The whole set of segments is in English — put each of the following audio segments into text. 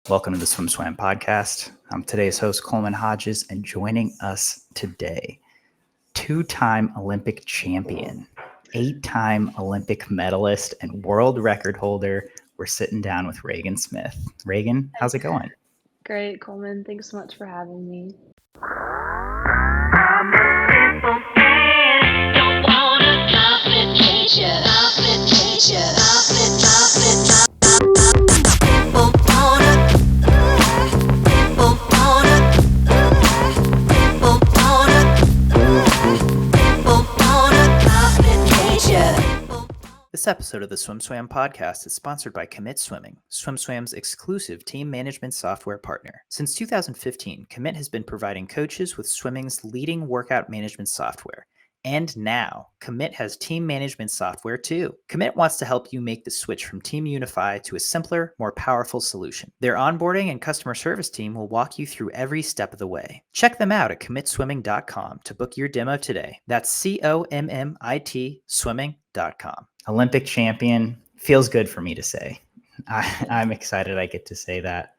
Welcome to the Swim Swam podcast. I'm today's host, Coleman Hodges, and joining us today, two-time Olympic champion, 8-time Olympic medalist, and world record holder. We're sitting down with Regan Smith. Regan, how's it going? Great, Coleman. Thanks so much for having me. This episode of the Swim Swam podcast is sponsored by Commit Swimming, Swim Swam's exclusive team management software partner. Since 2015, Commit has been providing coaches with swimming's leading workout management software. And now, Commit has team management software too. Commit wants to help you make the switch from Team Unify to a simpler, more powerful solution. Their onboarding and customer service team will walk you through every step of the way. Check them out at commitswimming.com to book your demo today. That's COMMIT swimming.com. Olympic champion, feels good for me to say. I'm excited I get to say that.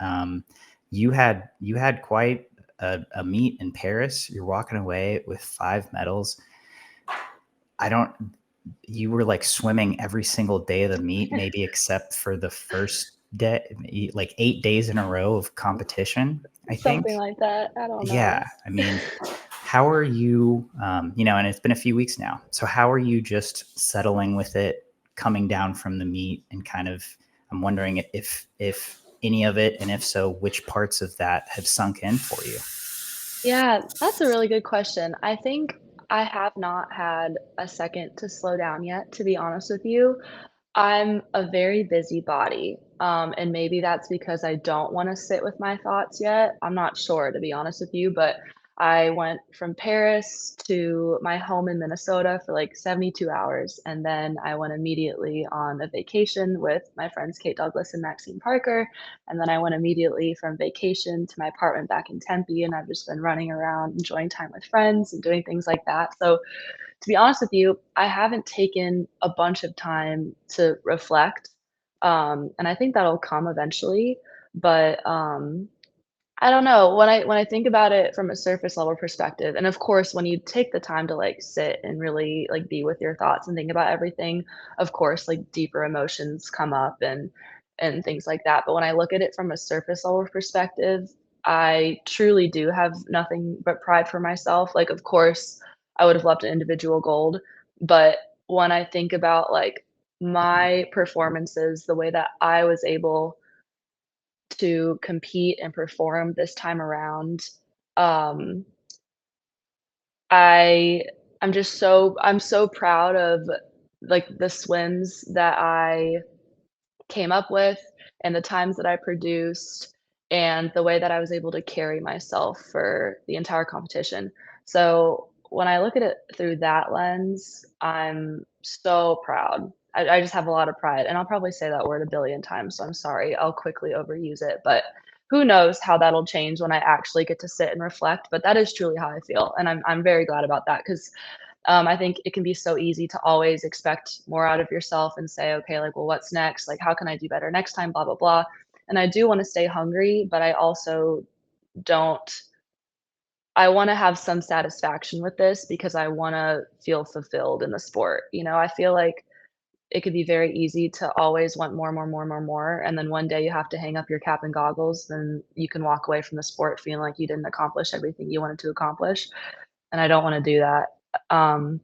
You had quite a meet in Paris. You're walking away with 5 medals. You were like swimming every single day of the meet, maybe except for the first day, like 8 days in a row of competition, I think. Something like that. I don't know. Yeah. I mean, how are you, and it's been a few weeks now. So how are you just settling with it, coming down from the meet, and kind of, I'm wondering if any of it, and if so, which parts of that have sunk in for you? Yeah, that's a really good question. I think I have not had a second to slow down yet, to be honest with you. I'm a very busy body, and maybe that's because I don't want to sit with my thoughts yet. I'm not sure, to be honest with you, but I went from Paris to my home in Minnesota for like 72 hours, and then I went immediately on a vacation with my friends Kate Douglas and Maxine Parker, and then I went immediately from vacation to my apartment back in Tempe, and I've just been running around, enjoying time with friends and doing things like that. So to be honest with you, I haven't taken a bunch of time to reflect, and I think that'll come eventually. But I don't know. When I think about it from a surface level perspective, and of course, when you take the time to like sit and really like be with your thoughts and think about everything, of course, like deeper emotions come up and things like that. But when I look at it from a surface level perspective, I truly do have nothing but pride for myself. Like, of course, I would have loved an individual gold, but when I think about like my performances, the way that I was able to compete and perform this time around, um, I I'm so proud of like the swims that I came up with and the times that I produced and the way that I was able to carry myself for the entire competition. So when I look at it through that lens, I'm so proud. I just have a lot of pride, and I'll probably say that word a billion times, so I'm sorry. I'll quickly overuse it, but who knows how that'll change when I actually get to sit and reflect. But that is truly how I feel, and I'm very glad about that because I think it can be so easy to always expect more out of yourself and say, okay, like, well, what's next? Like, how can I do better next time? Blah, blah, blah. And I do want to stay hungry, but I also don't, I want to have some satisfaction with this because I want to feel fulfilled in the sport. I feel like it could be very easy to always want more, more, more, more, more. And then one day you have to hang up your cap and goggles, then you can walk away from the sport feeling like you didn't accomplish everything you wanted to accomplish. And I don't want to do that. Um,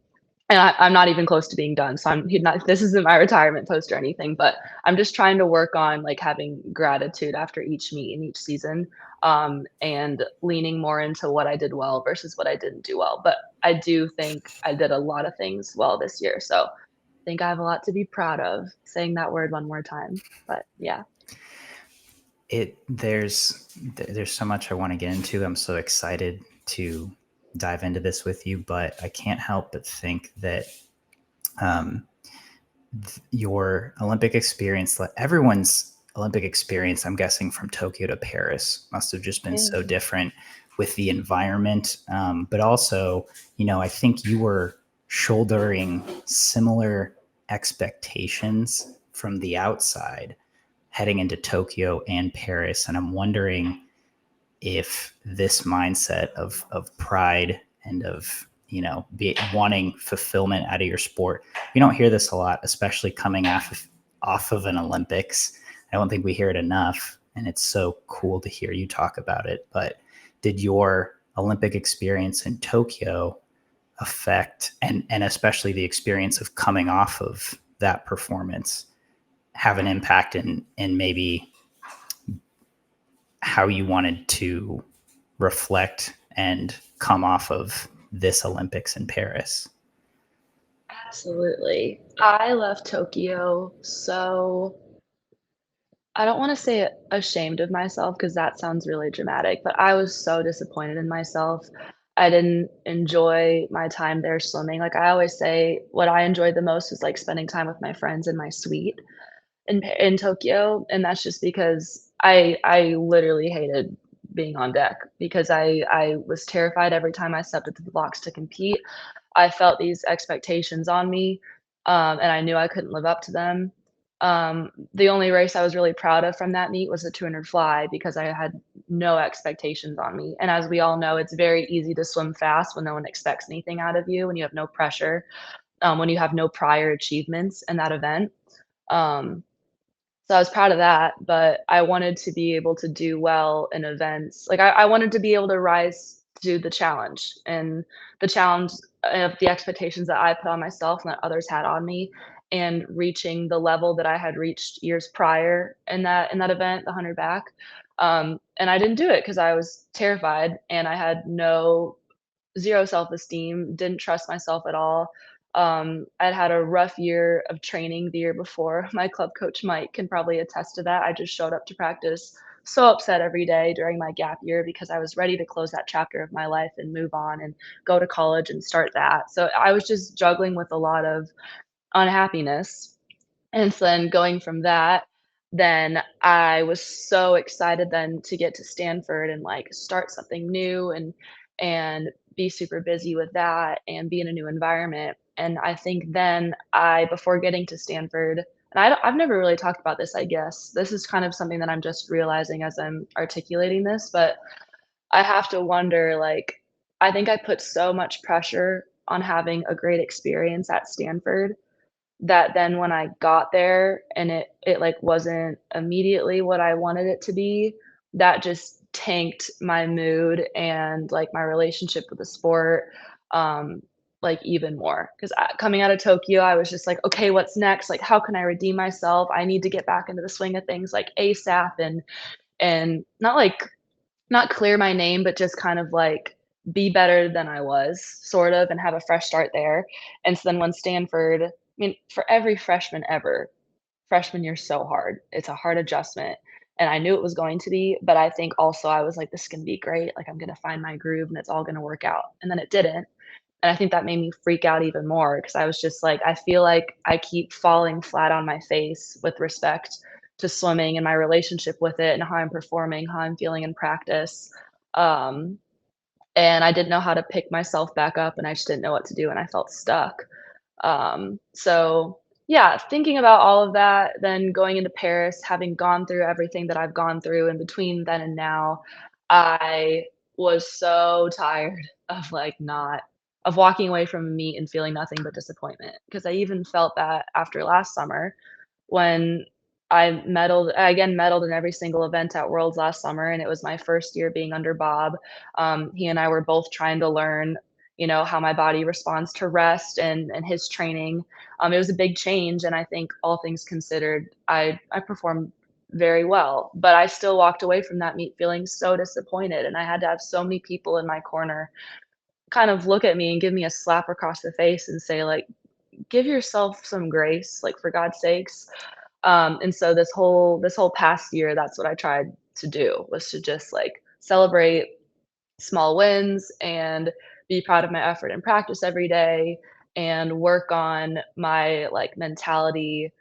and I'm not even close to being done. So this isn't my retirement post or anything, but I'm just trying to work on like having gratitude after each meet and each season, and leaning more into what I did well versus what I didn't do well. But I do think I did a lot of things well this year. So I think I have a lot to be proud of, saying that word one more time. But yeah. There's so much I want to get into. I'm so excited to dive into this with you, but I can't help but think that your Olympic experience, everyone's Olympic experience, I'm guessing from Tokyo to Paris, must have just been so different with the environment. But also, I think you were shouldering similar expectations from the outside heading into Tokyo and Paris. And I'm wondering if this mindset of pride and of, wanting fulfillment out of your sport, you don't hear this a lot, especially coming off of an Olympics. I don't think we hear it enough. And it's so cool to hear you talk about it. But did your Olympic experience in Tokyo affect, and especially the experience of coming off of that performance, have an impact in maybe how you wanted to reflect and come off of this Olympics in Paris? Absolutely. I left Tokyo so I don't wanna say ashamed of myself because that sounds really dramatic, but I was so disappointed in myself. I didn't enjoy my time there swimming. Like, I always say what I enjoyed the most was, like, spending time with my friends in my suite in Tokyo, and that's just because I literally hated being on deck because I was terrified every time I stepped into the blocks to compete. I felt these expectations on me, and I knew I couldn't live up to them. The only race I was really proud of from that meet was the 200 fly because I had no expectations on me, and as we all know, it's very easy to swim fast when no one expects anything out of you, when you have no pressure, when you have no prior achievements in that event. Um, so I was proud of that, but I wanted to be able to do well in events. Like, I wanted to be able to rise to the challenge of the expectations that I put on myself and that others had on me, and reaching the level that I had reached years prior in that event, the 100 back. And I didn't do it because I was terrified and I had no 0 self-esteem, didn't trust myself at all. I'd had a rough year of training the year before. My club coach, Mike, can probably attest to that. I just showed up to practice so upset every day during my gap year because I was ready to close that chapter of my life and move on and go to college and start that. So I was just juggling with a lot of unhappiness. And so then going from that, then I was so excited then to get to Stanford and, like, start something new and be super busy with that and be in a new environment. And I think then before getting to Stanford, and I've never really talked about this, I guess. This is kind of something that I'm just realizing as I'm articulating this, but I have to wonder, like, I think I put so much pressure on having a great experience at Stanford that then when I got there and it, like, wasn't immediately what I wanted it to be, that just tanked my mood and, like, my relationship with the sport, um, like, even more. 'Cause coming out of Tokyo, I was just like, "Okay, what's next? Like, how can I redeem myself? I need to get back into the swing of things, like, ASAP," and not, like not clear my name, but just kind of, like, be better than I was, sort of, and have a fresh start there. And so then when Stanford, I mean, for every freshman ever, freshman year's so hard. It's a hard adjustment, and I knew it was going to be, but I think also I was like, "This is gonna be great, like, I'm gonna find my groove, and it's all gonna work out." And then it didn't, and I think that made me freak out even more because I was just like, I feel like I keep falling flat on my face with respect to swimming and my relationship with it and how I'm performing, how I'm feeling in practice. Um, and I didn't know how to pick myself back up, and I just didn't know what to do, and I felt stuck. So yeah, thinking about all of that, then going into Paris, having gone through everything that I've gone through in between then and now, I was so tired of like not of walking away from a meet and feeling nothing but disappointment. Because I even felt that after last summer when I again medaled in every single event at Worlds last summer, and it was my first year being under Bob. He and I were both trying to learn, how my body responds to rest and his training. It was a big change, and I think all things considered, I performed very well, but I still walked away from that meet feeling so disappointed, and I had to have so many people in my corner kind of look at me and give me a slap across the face and say, like, "Give yourself some grace, like, for God's sakes." And so this whole past year, that's what I tried to do, was to just, like, celebrate small wins and be proud of my effort in practice every day and work on my, like, mentality,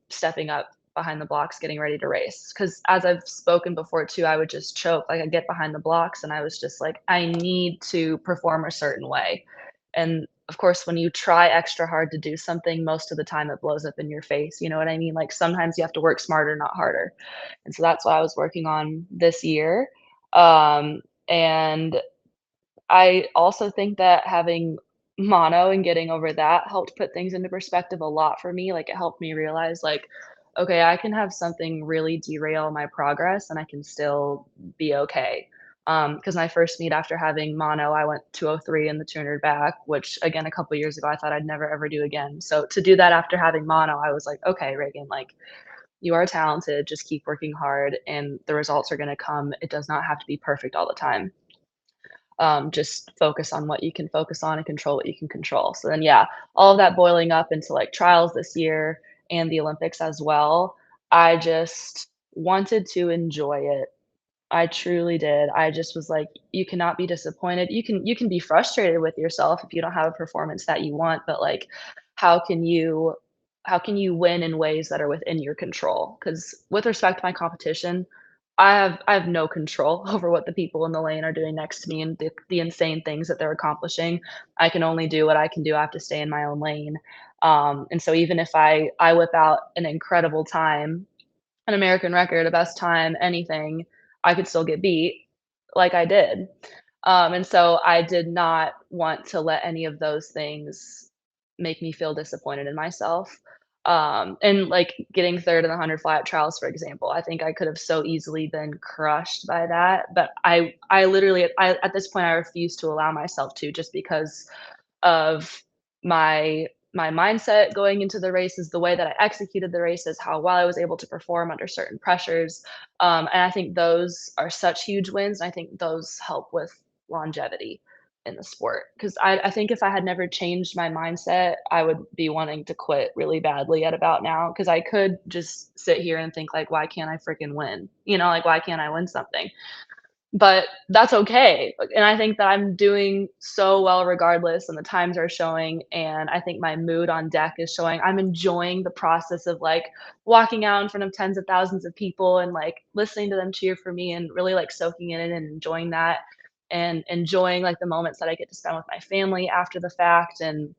stepping up behind the blocks, getting ready to race. Because as I've spoken before too, I would just choke, like, I'd get behind the blocks and I was just like, "I need to perform a certain way." And of course, when you try extra hard to do something, most of the time it blows up in your face, you know what I mean? Like, sometimes you have to work smarter, not harder, and so that's what I was working on this year, and I also think that having mono and getting over that helped put things into perspective a lot for me, like, it helped me realize, like, "Okay, I can have something really derail my progress, and I can still be okay." Because my first meet after having mono, I went 203 in the 200 back, which, again, a couple years ago, I thought I'd never ever do again. So to do that after having mono, I was like, "Okay, Reagan, like, you are talented, just keep working hard, and the results are gonna come. It does not have to be perfect all the time." Just focus on what you can focus on and control what you can control. So then, yeah, all of that boiling up into like trials this year and the Olympics as well, I just wanted to enjoy it. I truly did. I just was like, you cannot be disappointed. You can be frustrated with yourself if you don't have a performance that you want, but like how can you how can you win in ways that are within your control? Because with respect to my competition, I have no control over what the people in the lane are doing next to me and the insane things that they're accomplishing. I can only do what I can do. I have to stay in my own lane. And so even if I whip out an incredible time, an American record, a best time, anything, I could still get beat like I did. And so I did not want to let any of those things make me feel disappointed in myself. And like getting third in the 100 flat trials, for example, I think I could have so easily been crushed by that. But I literally, at this point, I refuse to allow myself to just because of my mindset going into the races, the way that I executed the races, how well I was able to perform under certain pressures. And I think those are such huge wins. And I think those help with longevity in the sport. Because I think if I had never changed my mindset, I would be wanting to quit really badly at about now. Because I could just sit here and think like, why can't I freaking win? You know, like why can't I win something? But that's okay, like, and I think that I'm doing so well regardless, and the times are showing, and I think my mood on deck is showing. I'm enjoying the process of, like, walking out in front of tens of thousands of people and, like, listening to them cheer for me and really, like, soaking it in and enjoying that, and enjoying, like, the moments that I get to spend with my family after the fact, and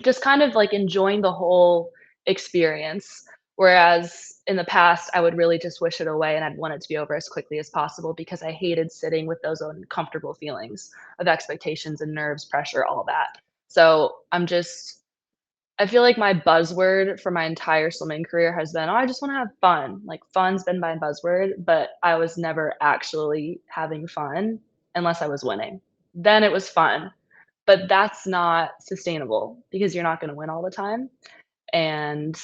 just kind of, like, enjoying the whole experience, whereas in the past, I would really just wish it away, and I'd want it to be over as quickly as possible because I hated sitting with those uncomfortable feelings of expectations and nerves, pressure, all that. So, I feel like my buzzword for my entire swimming career has been, "Oh, I just wanna have fun." Like, fun's been my buzzword, but I was never actually having fun unless I was winning. Then it was fun, but that's not sustainable because you're not gonna win all the time, and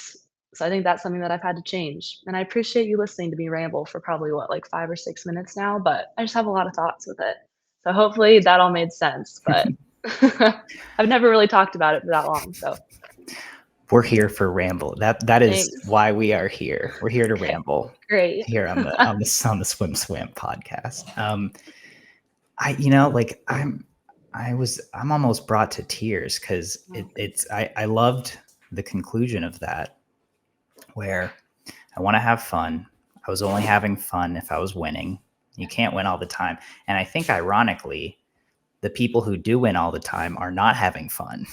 so I think that's something that I've had to change, and I appreciate you listening to me ramble for probably, what, like 5 or 6 minutes now, but I just have a lot of thoughts with it. So hopefully that all made sense, but I've never really talked about it for that long, so We're here for ramble. That is thanks. why we are here. We're here to Okay, ramble great. here on the Swim Swam podcast. Like I'm almost brought to tears because I loved the conclusion of that, where I want to have fun. I was only having fun if I was winning. You can't win all the time. And I think ironically, the people who do win all the time are not having fun.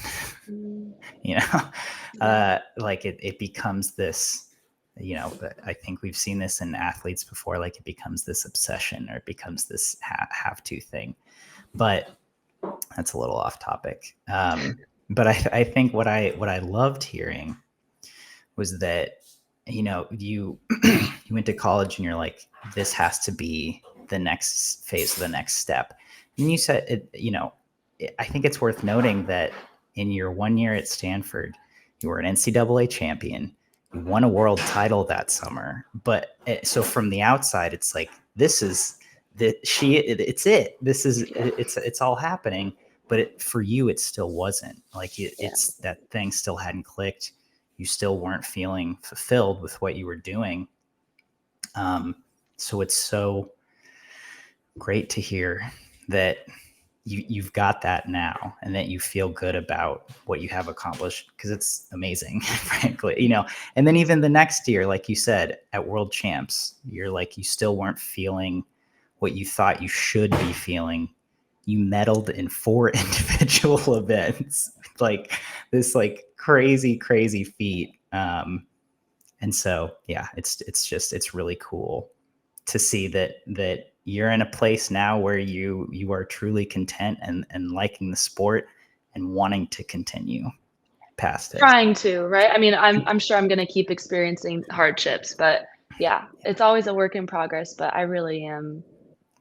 Mm, you know, yeah, like it becomes this, I think we've seen this in athletes before, like it becomes this obsession or it becomes this have to thing. But that's a little off topic. But I think what I loved hearing was that, you you went to college and you're like, this has to be the next phase of the next step. And you said I think it's worth noting that in your 1 year at Stanford, you were an NCAA champion. You won a world title that summer. But so from the outside, it's like, this is it's it. This is it's all happening. But for you, it still wasn't. Like yeah. it's that thing still hadn't clicked. You still weren't feeling fulfilled with what you were doing. So it's so great to hear that you've got that now and that you feel good about what you have accomplished, because it's amazing, frankly, and then even the next year, like you said, at World Champs, you're like, you still weren't feeling what you thought you should be feeling you medaled in 4 individual events, like this like crazy feat. And so yeah, it's really cool to see that you're in a place now where you are truly content and liking the sport and wanting to continue past it. Trying to, right? I mean, I'm sure I'm gonna keep experiencing hardships, but yeah, it's always a work in progress, but I really am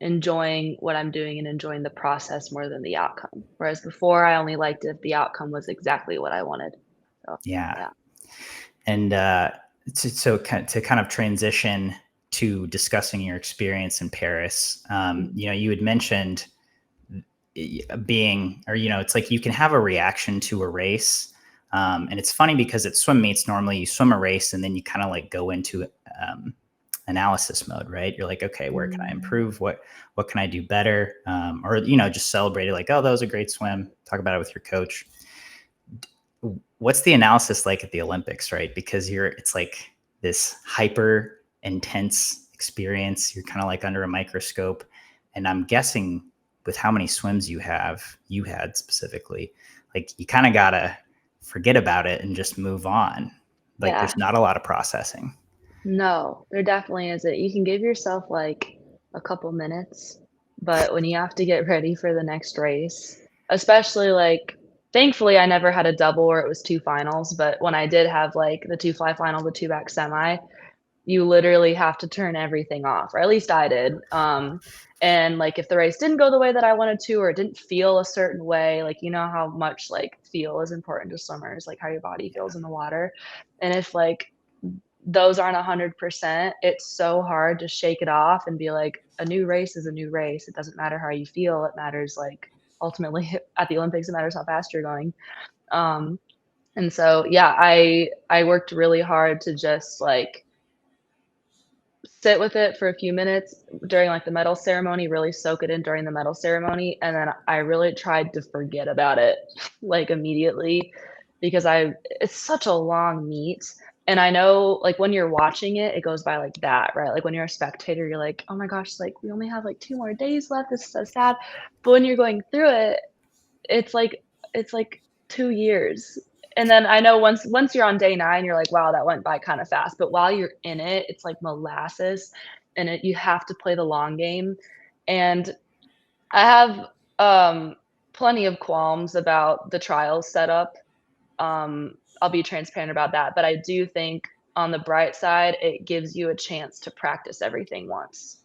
enjoying what I'm doing and enjoying the process more than the outcome. Whereas before, I only liked it if the outcome was exactly what I wanted. So, Yeah. yeah. And to kind of transition to discussing your experience in Paris, you know, you had mentioned being, or, you know, it's like you can have a reaction to a race. And it's funny because at swim meets, normally you swim a race and then you kind of like go into analysis mode, right? You're like, okay, where can I improve? What can I do better? Or, you know, just celebrate it like, oh, that was a great swim. Talk about it with your coach. What's the analysis like at the Olympics, right? Because it's like this hyper intense experience. You're kind of like under a microscope. And I'm guessing with how many swims you had specifically, like you kind of got to forget about it and just move on. Like Yeah. there's not a lot of processing. No, there definitely isn't. You can give yourself, like, a couple minutes, but when you have to get ready for the next race, especially, like thankfully, I never had a double where it was 2 finals, but when I did have, like, the 2 fly final, the 2 back semi, you literally have to turn everything off, or at least I did. And like if the race didn't go the way that I wanted to, or it didn't feel a certain way, like you know how much like feel is important to swimmers, like how your body feels in the water. And if like those aren't 100%, it's so hard to shake it off and be like, a new race is a new race. It doesn't matter how you feel. It matters like ultimately at the Olympics, it matters how fast you're going. Um, and so yeah, I worked really hard to just like sit with it for a few minutes during, like, the medal ceremony, really soak it in during the medal ceremony, and then I really tried to forget about it, like, immediately because it's such a long meet, and I know, like, when you're watching it, it goes by like that, right? Like, when you're a spectator, you're like, "Oh my gosh, like, we only have, like, 2 more days left, this is so sad," but when you're going through it, it's like it's like 2 years. And then I know once you're on day 9, you're like, "Wow, that went by kinda fast," but while you're in it, it's like molasses, and you have to play the long game, and I have, plenty of qualms about the trials setup. I'll be transparent about that, but I do think on the bright side, it gives you a chance to practice everything once.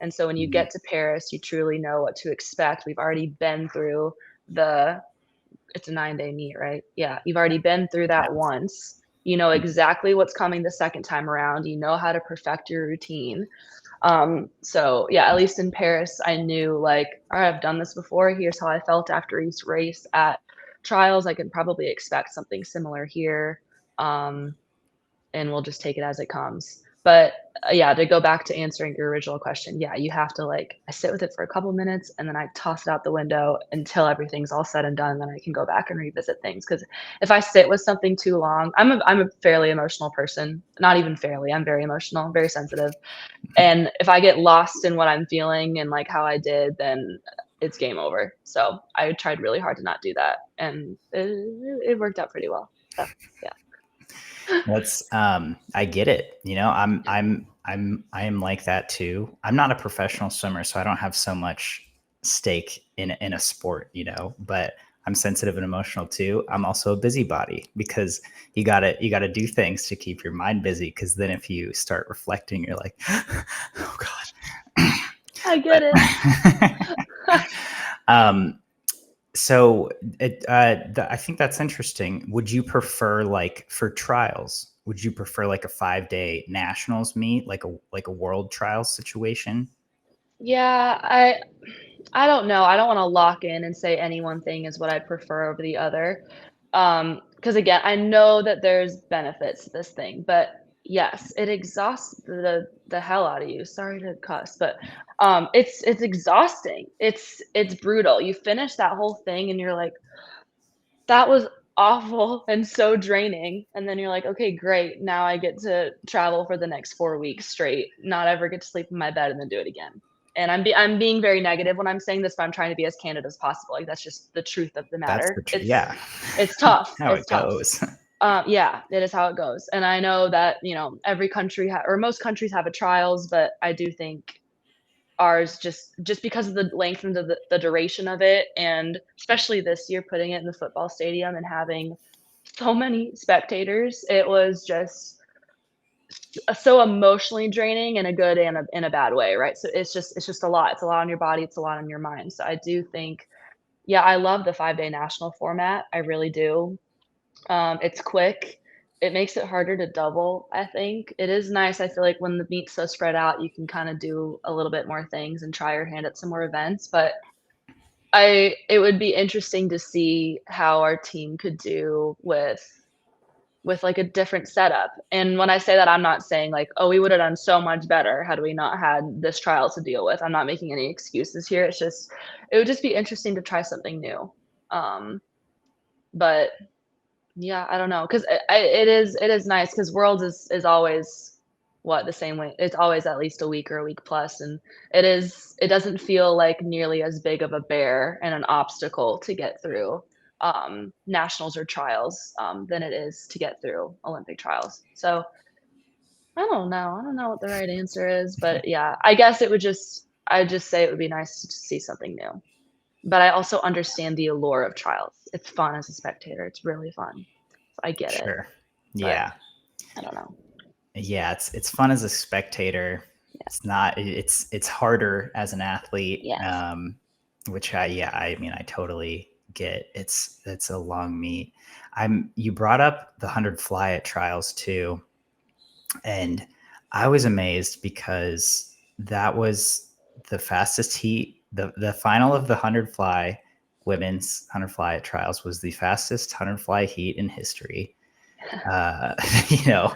And so when you Mhm. get to Paris, you truly know what to expect. We've already been through the it's a 9-day meet, right? Yeah, you've already been through that once. You know exactly what's coming the second time around. You know how to perfect your routine. So yeah, at least in Paris, I knew like, all right, I've done this before. Here's how I felt after each race at trials. I can probably expect something similar here. Um, and we'll just take it as it comes. But, yeah, to go back to answering your original question, yeah, you have to, like I sit with it for a couple minutes, and then I toss it out the window until everything's all said and done, then I can go back and revisit things. Because if I sit with something too long I'm a fairly emotional person. Not even fairly, I'm very emotional, very sensitive, and if I get lost in what I'm feeling and, like, how I did, then it's game over. So, I tried really hard to not do that, and it worked out pretty well. So, yeah. That's I get it. You know, I am like that too. I'm not a professional swimmer, so I don't have so much stake in a sport, you know, but I'm sensitive and emotional too. I'm also a busybody because you gotta do things to keep your mind busy. Because then if you start reflecting, you're like, oh god. I get it. But um, so I think that's interesting. Would you prefer like for trials? Would you prefer like a 5-day nationals meet, like a world trials situation? Yeah, I don't know. I don't wanna lock in and say any one thing is what I prefer over the other. Because again, I know that there's benefits to this thing, but yes, it exhausts the hell out of you. Sorry to cuss, but, it's exhausting. It's brutal. You finish that whole thing and you're like, "That was awful and so draining," and then you're like, "Okay, great. Now I get to travel for the next 4 weeks straight, not ever get to sleep in my bed and then do it again." And I'm being very negative when I'm saying this, but I'm trying to be as candid as possible. Like, that's just the truth of the That's matter. the yeah. It's tough. How It's it tough. goes. Yeah, it is how it goes. And I know that, every country or most countries have a trials, but I do think ours just because of the length and the duration of it, and especially this year putting it in the football stadium and having so many spectators, it was just so emotionally draining in a good and in a bad way, right? So it's just a lot. It's a lot on your body, it's a lot on your mind. So I do think, yeah, I love the 5-day national format. I really do. It's quick. It makes it harder to double, I think. It is nice, I feel like when the meet's so spread out, you can kinda do a little bit more things and try your hand at some more events, but it would be interesting to see how our team could do with, like, a different setup. And when I say that, I'm not saying, like, "Oh, we would've done so much better had we not had this trial to deal with." I'm not making any excuses here. It would just be interesting to try something new. But yeah, I don't know, 'cause it is nice, 'cause Worlds is always, the same way it's always at least a week or a week plus, and it doesn't feel like nearly as big of a bear and an obstacle to get through, nationals or trials, than it is to get through Olympic trials. So, I don't know what the right answer is, but yeah, I guess I'd just say it would be nice to see something new. But I also understand the allure of trials. It's fun as a spectator, it's really fun. I get it, Sure. but Yeah. I don't know. Yeah, it's fun as a spectator. Yeah. It's not it's harder as an athlete, Yes. which I mean I totally get. It's a long meet. You brought up the 100 fly at trials too, and I was amazed because that was the fastest heat. The final of the 100 fly women's 100 fly at trials was the fastest 100 fly heat in history. uh, you know,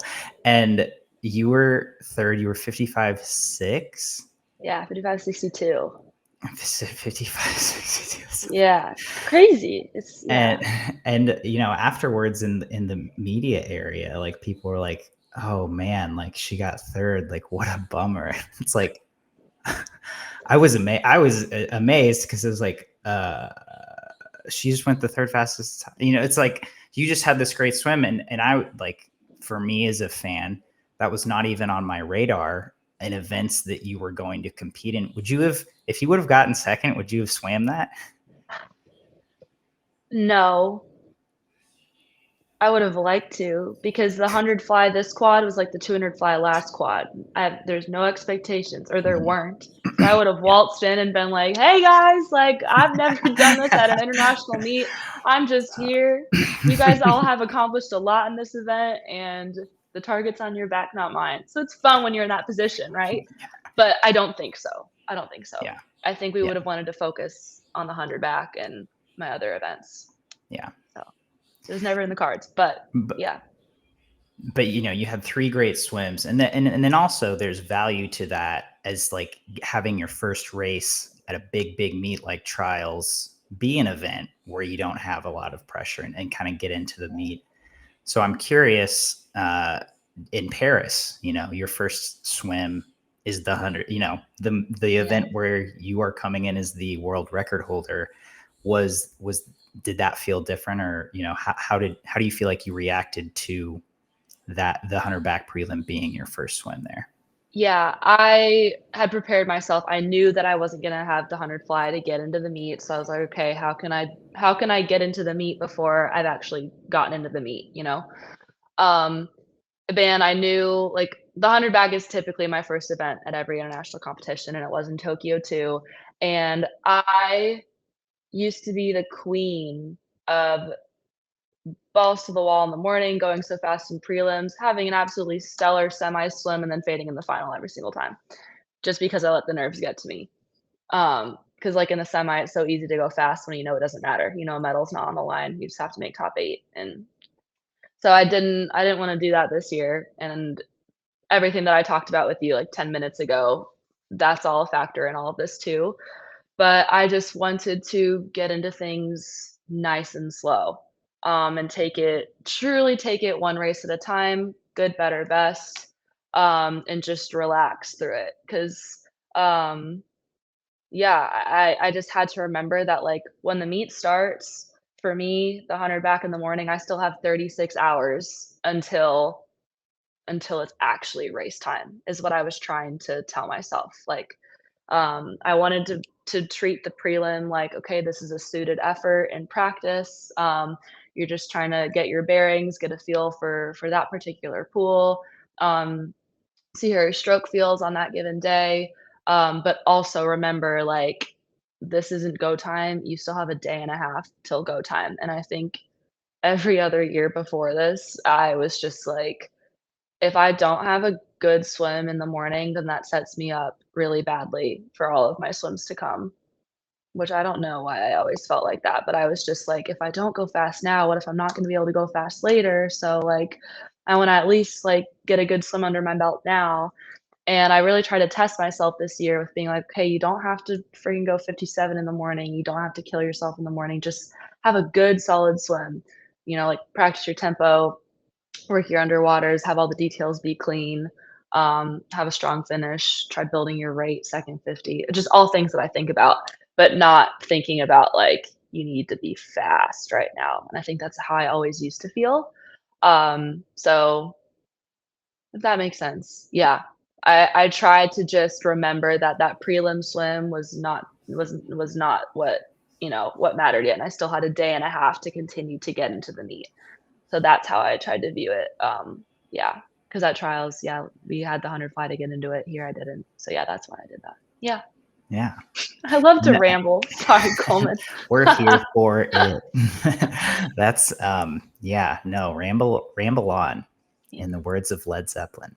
and you were third, you were 55.6. Yeah, 55.62. 55.62. Yeah, crazy. It's And yeah. afterwards in the media area, like people were like, "Oh man, like she got third. Like what a bummer." It's like I was amazed because it was like she just went the third fastest time. It's like you just had this great swim, and I like, for me as a fan, that was not even on my radar in events that you were going to compete in. Would you have, if you would have gotten second, would you have swam that? No, I would have liked to, because the 100 fly this quad was like the 200 fly last quad. There's no expectations, or there Mhm. weren't. So I would have waltzed in and been like, "Hey guys, like I've never done this at an international meet. I'm just here. You guys all have accomplished a lot in this event, and the target's on your back, not mine." So it's fun when you're in that position, right? But I don't think so. I don't think so. Yeah, I think we yeah, would have wanted to focus on the 100 back and my other events. yeah. So it was never in the cards, but But yeah. you had three great swims, and then also there's value to that, as like having your first race at a big meet like trials be an event where you don't have a lot of pressure, and kind of get into the meet. So I'm curious, in Paris, your first swim is the 100, the Yeah. event where you are coming in as the world record holder. Was Did that feel different, or how do you feel like you reacted to that, the 100 back prelim being your first swim there? Yeah, I had prepared myself. I knew that I wasn't gonna have the 100 fly to get into the meet, so I was like, "Okay, how can I get into the meet before I've actually gotten into the meet?" You know? Um, and I knew, like, the 100 bag is typically my first event at every international competition, and it was in Tokyo too, and I used to be the queen of balls to the wall in the morning, going so fast in prelims, having an absolutely stellar semi swim, and then fading in the final every single time, just because I let the nerves get to me. Because like in the semi, it's so easy to go fast when you know it doesn't matter. You know, a medal's not on the line. You just have to make top 8. And so I didn't want to do that this year. And everything that I talked about with you like 10 minutes ago, that's all a factor in all of this too. But I just wanted to get into things nice and slow, and truly take it one race at a time, good, better, best, and just relax through it. 'Cause, yeah, I just had to remember that, like, when the meet starts, for me, the 100 back in the morning, I still have 36 hours until it's actually race time, is what I was trying to tell myself. Like, I wanted to treat the prelim like, okay, this is a suited effort and practice. You're just trying to get your bearings, get a feel for that particular pool, um, see how your stroke feels on that given day. But also remember, like, this isn't go time. You still have a day and a half till go time. And I think every other year before this, I was just like, if I don't have a good swim in the morning, then that sets me up really badly for all of my swims to come, which I don't know why I always felt like that, but I was just like, "If I don't go fast now, what if I'm not gonna be able to go fast later?" So, like, I wanna at least, like, get a good swim under my belt now, and I really try to test myself this year with being like, "Okay, you don't have to freaking go 57 in the morning, you don't have to kill yourself in the morning, just have a good solid swim." Like, practice your tempo, work your underwaters, have all the details be clean, have a strong finish, try building your rate, second 50, just all things that I think about, but not thinking about like, you need to be fast right now. And I think that's how I always used to feel. So if that makes sense. Yeah. I tried to just remember that that prelim swim was not what mattered yet. And I still had a day and a half to continue to get into the meet. So that's how I tried to view it. Yeah, because at trials, yeah, we had the 100 fly to get into it. Here I didn't. So yeah, that's why I did that. Yeah. Yeah. I love to No. ramble. Sorry, Coleman. We're here for it. That's yeah, no, ramble on, in the words of Led Zeppelin.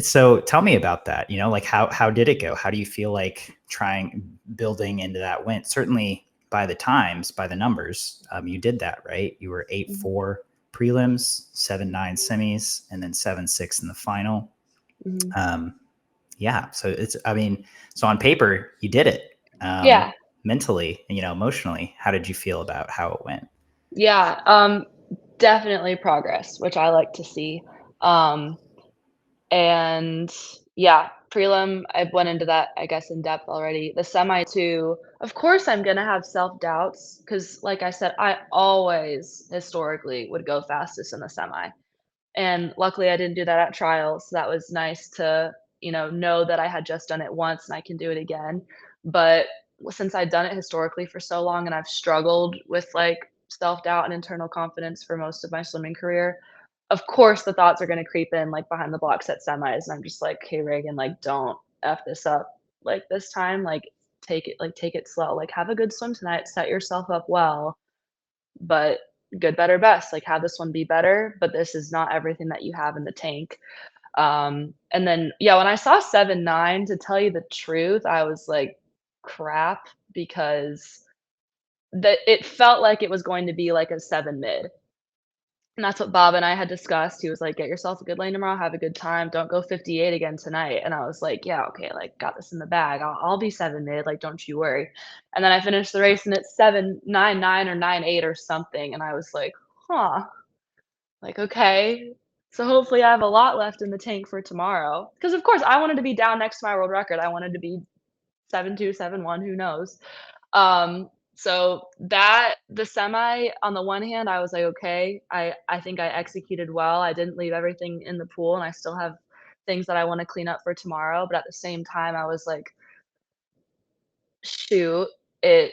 So tell me about that. Like how did it go? How do you feel like building into that win? Certainly by the numbers, you did that, right? You were 8-4 prelims, 7-9 semis, and then 7-6 in the final. Mhm. Yeah, so so on paper you did it. Yeah. Mentally, emotionally, how did you feel about how it went? Yeah. Definitely progress, which I like to see. Um, And yeah, prelim, I went into that, I guess, in depth already. The semi too, of course, I'm gonna have self-doubts because, like I said, I always historically would go fastest in the semi. And luckily, I didn't do that at trials. So that was nice to, know that I had just done it once and I can do it again. But since I'd done it historically for so long and I've struggled with like self-doubt and internal confidence for most of my swimming career, of course the thoughts are going to creep in like behind the blocks at semis. And I'm just like, hey, Reagan, like, don't F this up like this time. Like, take it slow. Like, have a good swim tonight. Set yourself up well, but good, better, best. Like, have this one be better, but this is not everything that you have in the tank. And then, yeah, when I saw 7-9, to tell you the truth, I was like, crap, because it felt like it was going to be like a 7 mid. And that's what Bob and I had discussed. He was like, "Get yourself a good lane tomorrow, have a good time, don't go 58 again tonight." And I was like, "Yeah, okay, like, got this in the bag. I'll be 7 mid, like, don't you worry." And then I finished the race and it's 7-9-9 or 9-8 or something, and I was like, "Huh, like, okay." So hopefully I have a lot left in the tank for tomorrow. Because of course I wanted to be down next to my world record. I wanted to be 7-2, 7-1, who knows? So that the semi, on the one hand, I was like, okay, I think I executed well. I didn't leave everything in the pool and I still have things that I want to clean up for tomorrow. But at the same time, I was like, shoot, it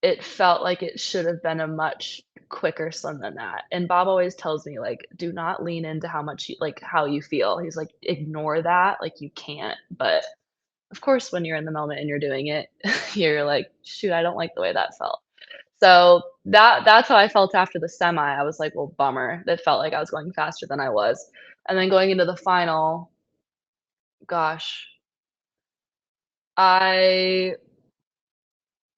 it felt like it should have been a much quicker swim than that. And Bob always tells me, like, do not lean into how you feel. He's like, ignore that. Like, you can't. But of course, when you're in the moment and you're doing it, you're like, shoot, I don't like the way that felt. So that's how I felt after the semi. I was like, "Well, bummer." That felt like I was going faster than I was. And then going into the final, gosh, I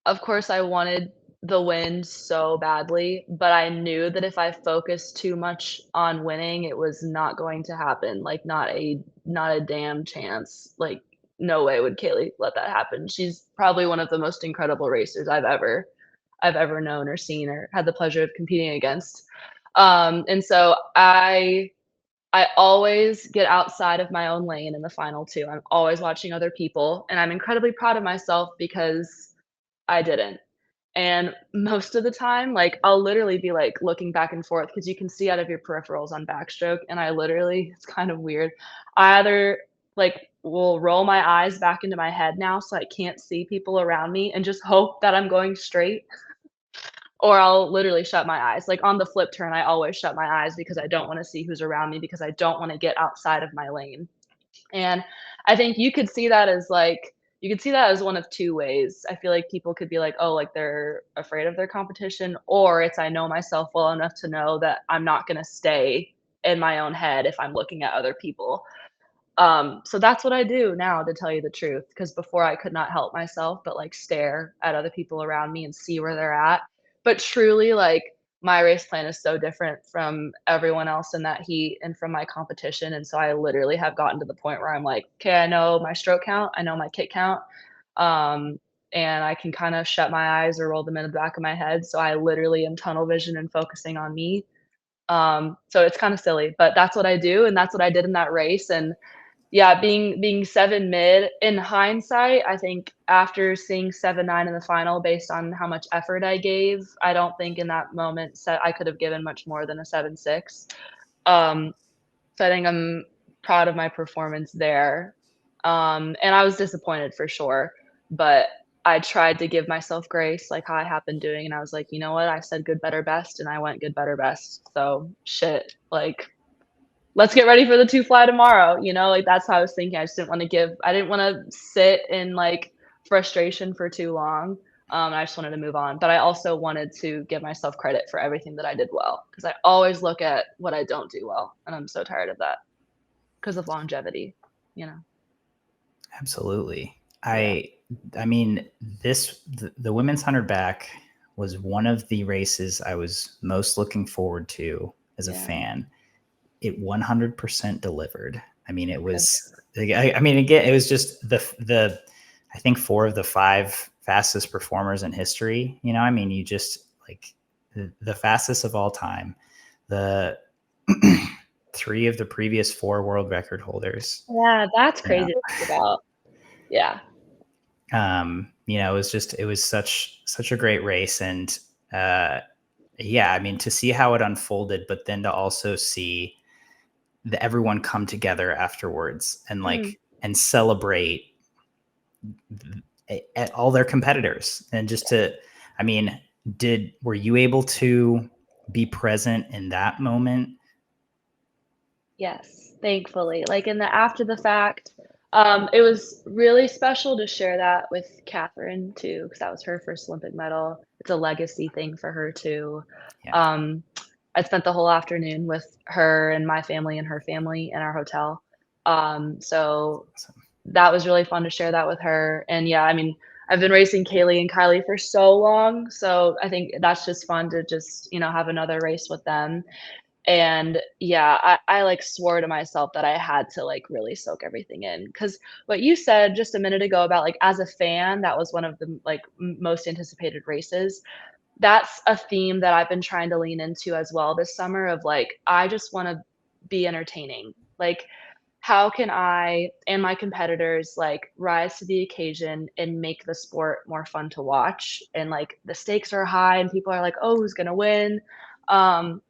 of course, I wanted the win so badly, but I knew that if I focused too much on winning, it was not going to happen. Like, not a damn chance. Like, no way would Kaylee let that happen. She's probably one of the most incredible racers I've ever known or seen or had the pleasure of competing against. And so I always get outside of my own lane in the final 2. I'm always watching other people, and I'm incredibly proud of myself because I didn't. And most of the time, like, I'll literally be, like, looking back and forth because you can see out of your peripherals on backstroke, and I literally it's kind of weird. I either, like, will roll my eyes back into my head now so I can't see people around me and just hope that I'm going straight, or I'll literally shut my eyes. Like, on the flip turn, I always shut my eyes because I don't wanna see who's around me because I don't wanna get outside of my lane. And I think you could see that as one of 2 ways. I feel like people could be like, "Oh, like, they're afraid of their competition," or it's I know myself well enough to know that I'm not gonna stay in my own head if I'm looking at other people. So that's what I do now, to tell you the truth, because before I could not help myself but, like, stare at other people around me and see where they're at. But truly, like, my race plan is so different from everyone else in that heat and from my competition, and so I literally have gotten to the point where I'm like, "Okay, I know my stroke count, I know my kick count, um, and I can kinda shut my eyes or roll them in the back of my head," so I literally am tunnel vision and focusing on me. So it's kinda silly, but that's what I do, and that's what I did in that race, and yeah, being 7 mid, in hindsight, I think after seeing 7-9 in the final based on how much effort I gave, I don't think in that moment I could have given much more than a 7-6. Um, so I think I'm proud of my performance there. And I was disappointed for sure, but I tried to give myself grace like how I have been doing, and I was like, "You know what? I said good, better, best, and I went good, better, best. So shit, like, let's get ready for the 2 fly tomorrow, you know, like, that's how I was thinking. I didn't wanna sit in, like, frustration for too long, I just wanted to move on, but I also wanted to give myself credit for everything that I did well, because I always look at what I don't do well, and I'm so tired of that because of longevity, you know? Absolutely. Yeah, I mean, the women's 100 back was one of the races I was most looking forward to as a yeah. fan. It 100% delivered. I mean, it Thank was I mean, again, it was just the I think 4 of the 5 fastest performers in history, you know? I mean, you just like the fastest of all time. The 3 of the previous 4 world record holders, Yeah, that's you know? crazy to think about. Yeah. You know, it was such a great race, and uh, yeah, I mean, to see how it unfolded, but then to also see everyone come together afterwards and Mhm. like and celebrate at all their competitors, and just to, I mean, were you able to be present in that moment? Yes, thankfully. Like, in the after the fact, it was really special to share that with Catherine too, because that was her first Olympic medal. It's a legacy thing for her too. Yeah. Um, I spent the whole afternoon with her and my family and her family in our hotel. So Awesome. that was really fun to share that with her. And yeah, I mean, I've been racing Kaylee and Kylie for so long, so I think that's just fun to just, have another race with them. And yeah, I like swore to myself that I had to like really soak everything in. Cause what you said just a minute ago about like as a fan, that was one of the like most anticipated races. That's a theme that I've been trying to lean into as well this summer of like, I just want to be entertaining. Like, how can I and my competitors like rise to the occasion and make the sport more fun to watch? And like the stakes are high and people are like, oh, who's gonna win? Um,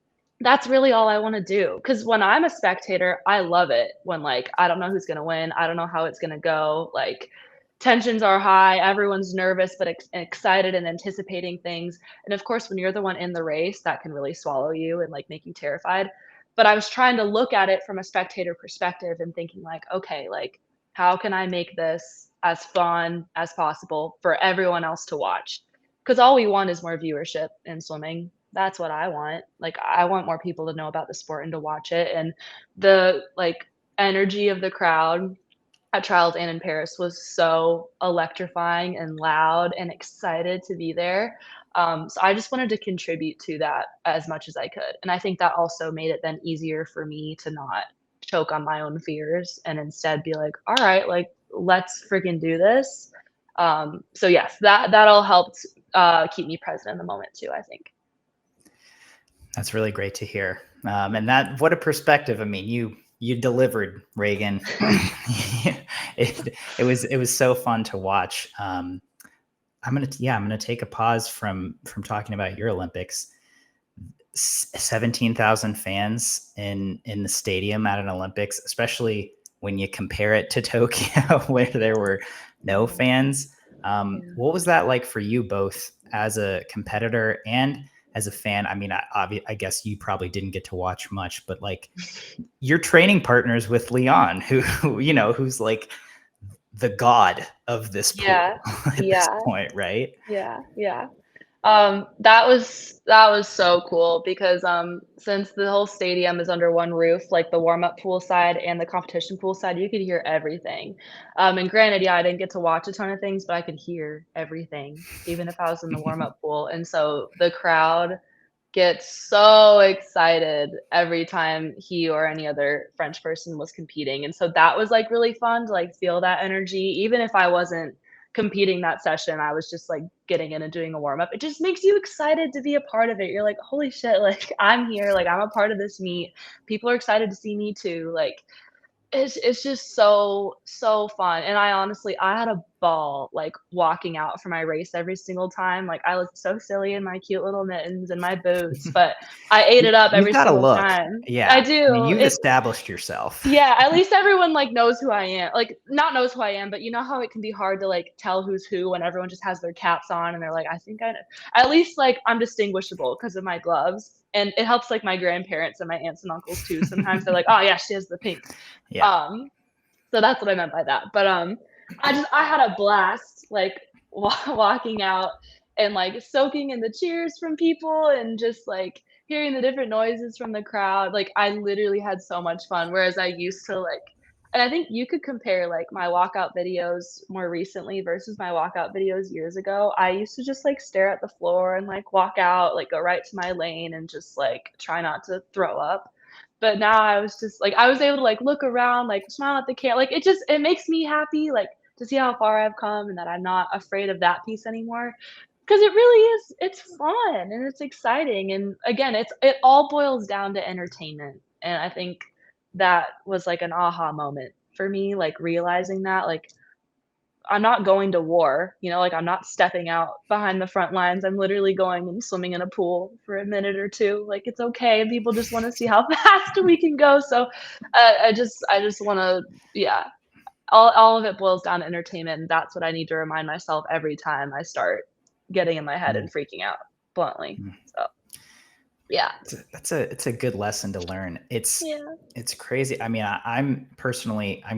that's really all I want to do. Cause when I'm a spectator, I love it when like I don't know who's gonna win, I don't know how it's gonna go. Like tensions are high, everyone's nervous but excited and anticipating things. And of course, when you're the one in the race, that can really swallow you and like make you terrified. But I was trying to look at it from a spectator perspective and thinking like, okay, like how can I make this as fun as possible for everyone else to watch? Because all we want is more viewership in swimming. That's what I want. Like I want more people to know about the sport and to watch it. And the like energy of the crowd at trials and in Paris was so electrifying and loud and excited to be there. So I just wanted to contribute to that as much as I could. And I think that also made it then easier for me to not choke on my own fears and instead be like, all right, like let's freaking do this. So yes, that all helped keep me present in the moment too, I think. That's really great to hear. And that, what a perspective. I mean, you delivered, Regan. It was so fun to watch. I'm gonna take a pause from talking about your Olympics. 17,000 fans in the stadium at an Olympics, especially when you compare it to Tokyo, where there were no fans. What was that like for you, both as a competitor and as a fan? I mean, I guess you probably didn't get to watch much, but like your training partners with Leon, who you know, who's like the god of this pool Yeah. at this Yeah. point, right? Yeah. Yeah. That was so cool because, since the whole stadium is under one roof, like the warm-up pool side and the competition pool side, you could hear everything. And granted, yeah, I didn't get to watch a ton of things, but I could hear everything, even if I was in the warm-up pool, and so the crowd get so excited every time he or any other French person was competing, and so that was, like, really fun to, like, feel that energy. Even if I wasn't competing that session, I was just, like, getting in and doing a warm-up. It just makes you excited to be a part of it. You're like, "Holy shit, like, I'm here, like, I'm a part of this meet. People are excited to see me too." Like, it's just so, so fun, and I had a ball, like, walking out for my race every single time. Like, I looked so silly in my cute little mittens and my boots, but I ate it up You've every got to single look. time. I Yeah. I mean, do. you've established yourself. Yeah, at least everyone, like, knows who I am. Like, not knows who I am, but you know how it can be hard to, like, tell who's who when everyone just has their caps on and they're like, "I think I know." At least, like, I'm distinguishable because of my gloves, and it helps, like, my grandparents and my aunts and uncles too. Sometimes they're like, "Oh, yeah, she has the pink." Yeah. Um, so that's what I meant by that. But, I had a blast, like, walking out and, like, soaking in the cheers from people and just, like, hearing the different noises from the crowd. Like, I literally had so much fun, whereas I used to, like, and I think you could compare, like, my walkout videos more recently versus my walkout videos years ago. I used to just, like, stare at the floor and, like, walk out, like, go right to my lane and just, like, try not to throw up. But now I was just like, I was able to, like, look around, like, smile at the like, it makes me happy, like, to see how far I've come and that I'm not afraid of that piece anymore. Because it really is, it's fun and it's exciting, and again, it all boils down to entertainment, and I think that was, like, an aha moment for me, like, realizing that, like, I'm not going to war, you know, like, I'm not stepping out behind the front lines, I'm literally going and swimming in a pool for a minute or 2, like, it's okay, people just wanna see how fast we can go, so, I just wanna yeah, all of it boils down to entertainment, and that's what I need to remind myself every time I start getting in my head Mm. and freaking out, bluntly, so, yeah. It's a good lesson to learn. Yeah. It's crazy. I mean, I'm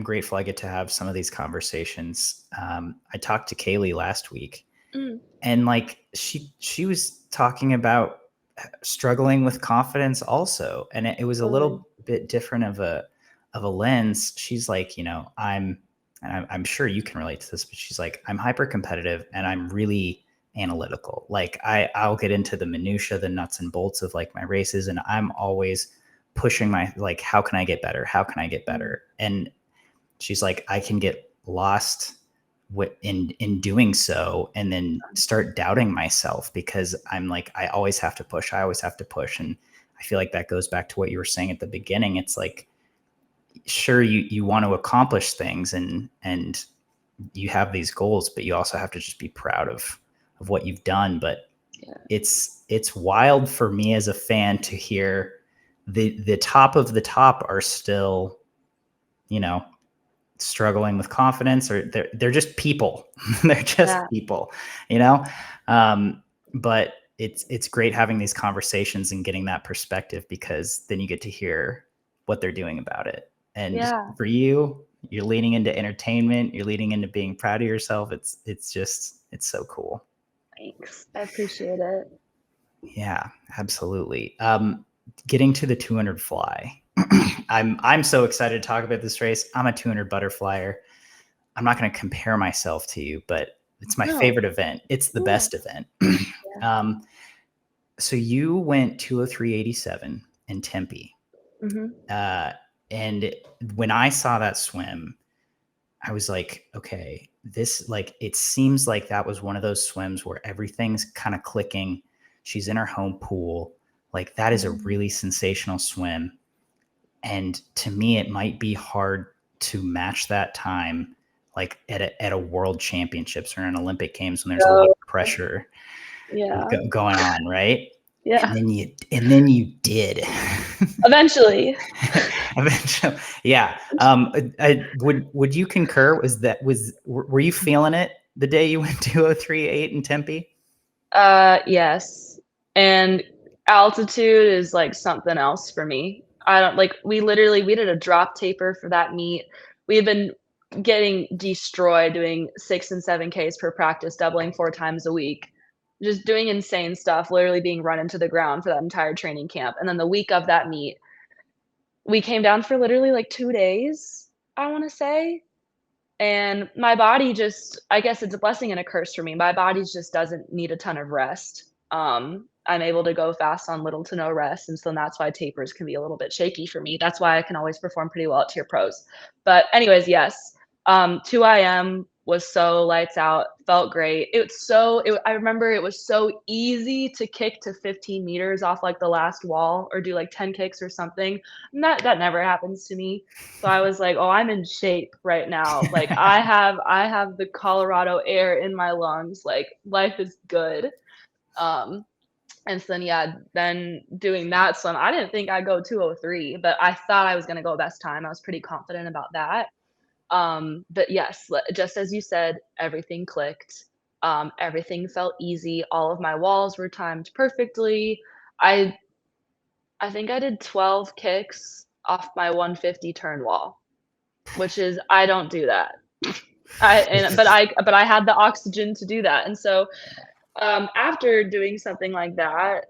grateful I get to have some of these conversations. I talked to Kaylee last week, Mm. and like she was talking about struggling with confidence also, and it was a Totally. little bit different of a lens. She's like, you know, I'm sure you can relate to this, but she's like, I'm hyper competitive and I'm really analytical. Like I'll get into the minutia, the nuts and bolts of like my races, and I'm always pushing my, like, how can I get better? How can I get Mm. better? And she's like, I can get lost in doing so, and then start doubting myself because I'm like, I always have to push. I always have to push. And I feel like that goes back to what you were saying at the beginning. It's like, sure, you want to accomplish things and you have these goals, but you also have to just be proud of what you've done. But Yeah. it's wild for me as a fan to hear the top of the top are still, you know, struggling with confidence, or they're just people. They're just Yeah. people, you know. But it's great having these conversations and getting that perspective, because then you get to hear what they're doing about it. And Yeah. for you, you're leaning into entertainment, you're leaning into being proud of yourself. It's so cool. Thanks. I appreciate it. Yeah, absolutely. Getting to the 200 fly. I'm so excited to talk about this race. I'm a 200 butterflyer. I'm not going to compare myself to you, but it's my No. favorite event. It's the Yeah. best event. Yeah. um, so you went 203.87 in Tempe. Mhm. Uh, and when I saw that swim, I was like, okay, this, like, it seems like that was one of those swims where everything's kind of clicking. She's in her home pool. like that is a Mhm. really sensational swim. And to me, it might be hard to match that time, like at a world championships or an Olympic games when there's a lot So, of pressure yeah. going on, right? Yeah. And then you did. Eventually. Eventually, yeah. Would you concur? Were you feeling it the day you went 2:03.8 in Tempe? Yes. And altitude is, like, something else for me. I don't like, we did a drop taper for that meet. We had been getting destroyed doing 6 and 7Ks per practice, doubling 4 times a week. Just doing insane stuff, literally being run into the ground for that entire training camp, and then the week of that meet, we came down for literally, like, 2 days, I wanna say, and my body just, I guess it's a blessing and a curse for me. My body just doesn't need a ton of rest. I'm able to go fast on little to no rest, and so that's why tapers can be a little bit shaky for me. That's why I can always perform pretty well at tier pros. But anyways, yes, 2 IM was so lights out, felt great. I remember it was so easy to kick to 15 meters off like the last wall or do like 10 kicks or something. And that never happens to me. So I was like, "Oh, I'm in shape right now. Like I have the Colorado air in my lungs. Like life is good." Um, and so then yeah, then doing that swim, I didn't think I'd go 2:03, but I thought I was gonna go best time. I was pretty confident about that. But yes, just as you said, everything clicked. Everything felt easy. All of my walls were timed perfectly. I I think I did 12 kicks off my 150 turn wall, which is, I don't do that. But I had the oxygen to do that, and so, after doing something like that,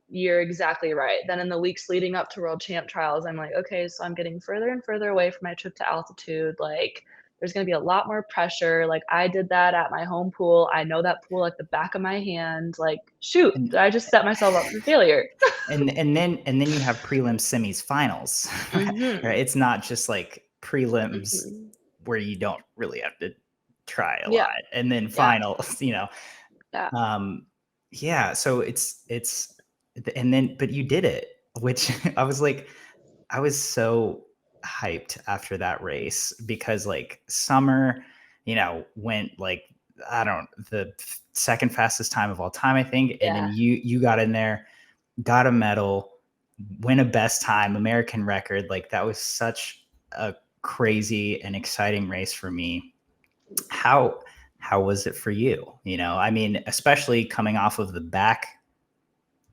you're exactly right. Then in the weeks leading up to World Champ Trials, I'm like, "Okay, so I'm getting further and further away from my trip to altitude, like, there's gonna be a lot more pressure." Like, I did that at my home pool. I know that pool like the back of my hand. Like, shoot, And did I just set myself up for failure? and then you have prelims, semis, finals, right? Mhm, It's not just like prelims mhm. where you don't really have to try a Yeah, lot, and then yeah, finals, yeah. um, yeah. So it's and then but you did it, which I was like, I was so hyped after that race because like Summer, went like I don't the second fastest time of all time, I think, and then Yeah. you got in there, got a medal, win a best time, American record. Like that was such a crazy and exciting race for me. How how was it for you? I mean, especially coming off of the back,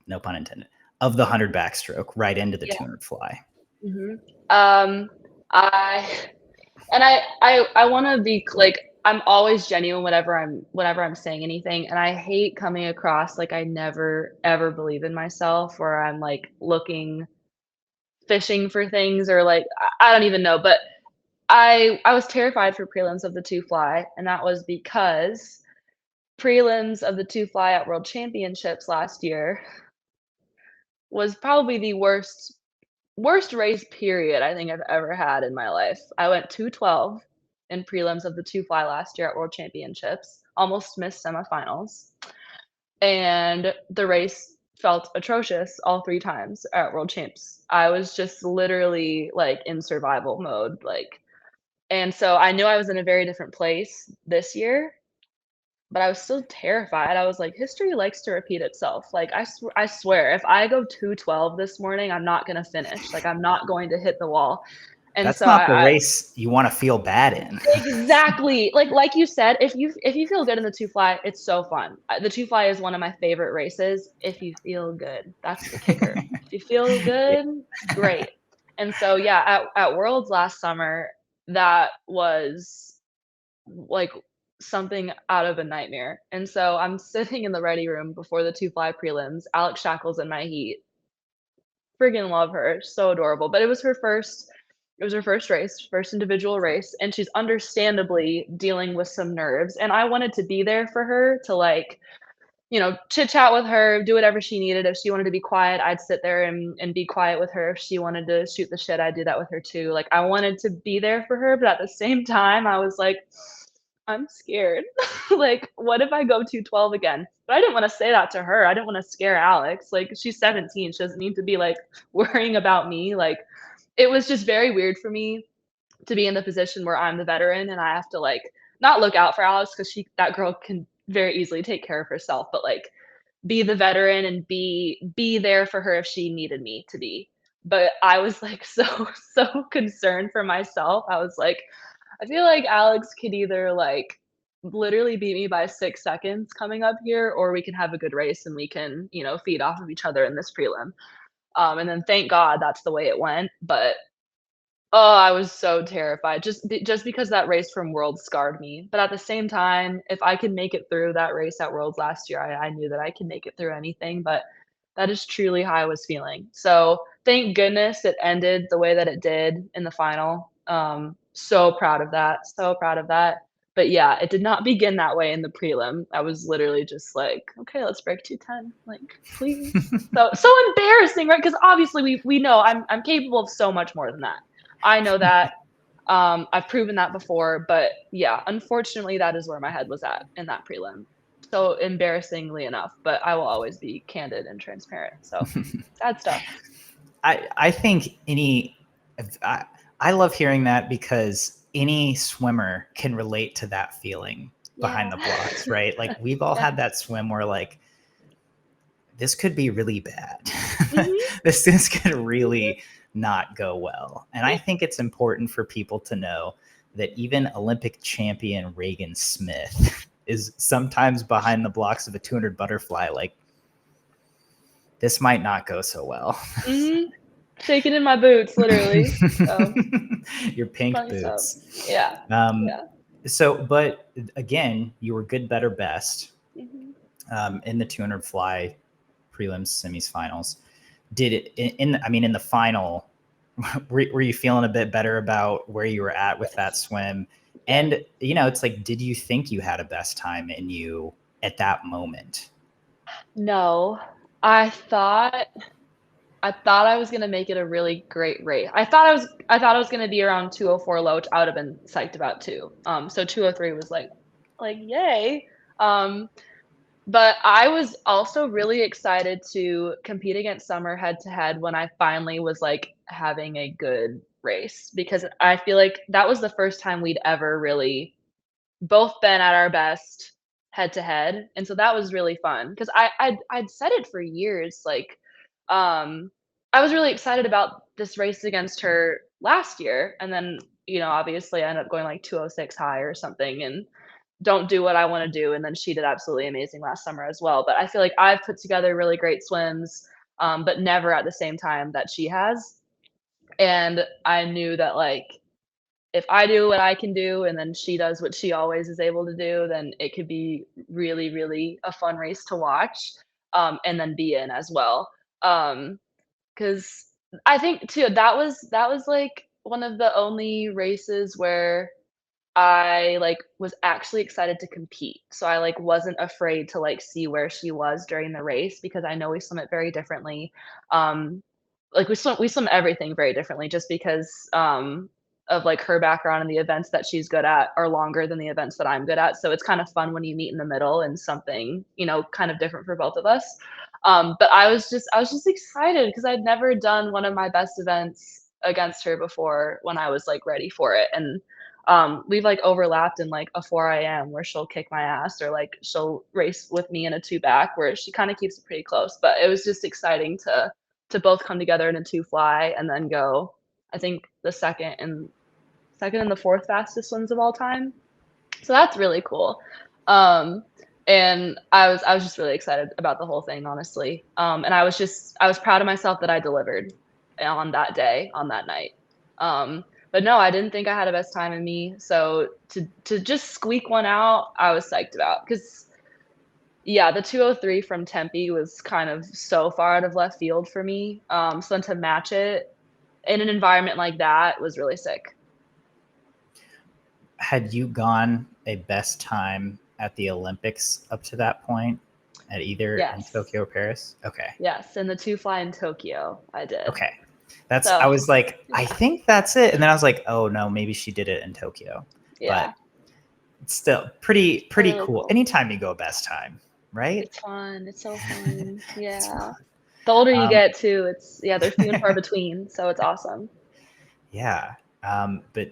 no pun intended, of the 100 backstroke right into the Yeah. 200 fly. Mhm. Um, I I wanna be like, I'm always genuine whenever I'm saying anything, and I hate coming across like I never ever believe in myself, or I'm, like, fishing for things, or, like, I don't even know, but I was terrified for prelims of the 2 fly, and that was because prelims of the 2 fly at World Championships last year was probably the worst race period I think I've ever had in my life. I went 2:12 in prelims of the 2 fly last year at World Championships, almost missed semifinals, and the race felt atrocious all 3 times at World Champs. I was just literally, like, in survival mode, like, and so I knew I was in a very different place this year, but I was still terrified. I was like, "History likes to repeat itself." Like, I swear, if I go 2:12 this morning, I'm not gonna finish. Like, I'm not going to hit the wall. And That's so not the I race you want to feel bad in. exactly. Like you said, if you feel good in the 2 fly, it's so fun. The 2 fly is one of my favorite races if you feel good. That's the kicker. If you feel Yeah. good, great. And so, yeah, at Worlds last summer, that was like something out of a nightmare. And so I'm sitting in the ready room before the 2 fly prelims. Alex Shackle's in my heat. Friggin' love her, so adorable. But it was her first race, first individual race, and she's understandably dealing with some nerves. And I wanted to be there for her to, like, chit chat with her, do whatever she needed. If she wanted to be quiet, I'd sit there and be quiet with her. If she wanted to shoot the shit, I'd do that with her too. Like, I wanted to be there for her, but at the same time, I was like, I'm scared. Like, what if I go 2:12 again? But I didn't wanna say that to her. I didn't wanna scare Alex. Like, she's 17. She doesn't need to be, like, worrying about me. Like, it was just very weird for me to be in the position where I'm the veteran and I have to, like, not look out for Alex because that girl can very easily take care of herself, but, like, be the veteran and be there for her if she needed me to be. But I was, like, so concerned for myself. I was like, I feel like Alex could either, like, literally beat me by 6 seconds coming up here, or we can have a good race and we can, feed off of each other in this prelim. And then thank God that's the way it went, but oh, I was so terrified just because that race from Worlds scarred me, but at the same time, if I could make it through that race at Worlds last year, I knew that I could make it through anything, but that is truly how I was feeling. So, thank goodness it ended the way that it did in the final. So proud of that, so proud of that. But yeah, it did not begin that way in the prelim. I was literally just like, "Okay, let's break 2:10, like, please." So embarrassing, right? Because obviously we know I'm capable of so much more than that. I know that. I've proven that before, but yeah, unfortunately, that is where my head was at in that prelim. So embarrassingly enough, but I will always be candid and transparent. So sad stuff. I think I love hearing that because any swimmer can relate to that feeling behind Yeah. the blocks, right? Like we've all had that swim where like this could be really bad. Mhm. this could really not go well. And I think it's important for people to know that even Olympic champion Regan Smith is sometimes behind the blocks of a 200 butterfly. Like this might not go so well. Mhm. Shaking in my boots, literally. So Your pink funny stuff. boots. Yeah. Um, Yeah. but again, you were good, better, best Mhm. in the 200 fly prelims, semis, finals. Did it in the final? Were you feeling a bit better about where you were at with that Yes. swim? Yes. And it's like, did you think you had a best time in you at that moment? No. I thought I thought I was gonna make it a really great race. I thought I was gonna be around 2:04 low, which I would have been psyched about too. So 2:03 was like yay. Um, but I was also really excited to compete against Summer head to head when I finally was like having a good race because I feel like that was the first time we'd ever really both been at our best head to head, and so that was really fun 'cause I'd said it for years, like, um, I was really excited about this race against her last year, and then, obviously, I ended up going, like, 2:06 high or something and don't do what I wanna do, and then she did absolutely amazing last summer as well, but I feel like I've put together really great swims, but never at the same time that she has, and I knew that, like, if I do what I can do and then she does what she always is able to do, then it could be really, really a fun race to watch, and then be in as well. Because I think too, that was, like, one of the only races where I, like, was actually excited to compete. So I, like, wasn't afraid to, like, see where she was during the race because I know we swim it very differently. Um, like, we swim everything very differently just because, of, like, her background and the events that she's good at are longer than the events that I'm good at, so it's kind of fun when you meet in the middle and something, kind of different for both of us. But I was just excited because 'cause I'd never done one of my best events against her before when I was, like, ready for it, and we've, like, overlapped in, like, a 4 AM where she'll kick my ass or, like, she'll race with me in a 2 back where she kinda keeps it pretty close, but it was just exciting to both come together in a 2 fly and then go, I think, the 2nd and the 4th fastest swims of all time. So that's really cool. Um, and I was just really excited about the whole thing, honestly. And I was proud of myself that I delivered on that day, on that night. But no, I didn't think I had a best time in me. So to just squeak one out, I was psyched about because yeah, the 2:03 from Tempe was kind of so far out of left field for me. So then to match it in an environment like that was really sick. Had you gone a best time at the Olympics up to that point at either in Yes. Tokyo or Paris? Okay. Yes, and the 2 fly in Tokyo, I did. Okay. I So, was like, I yeah. think that's it. And then I was like, oh no, maybe she did it in Tokyo. But Yeah. it's still pretty Really cool. cool. Anytime you go best time, right? It's fun. It's so fun. It's Yeah. fun. The older you Um, get too, they're few and far between, so it's awesome. yeah. But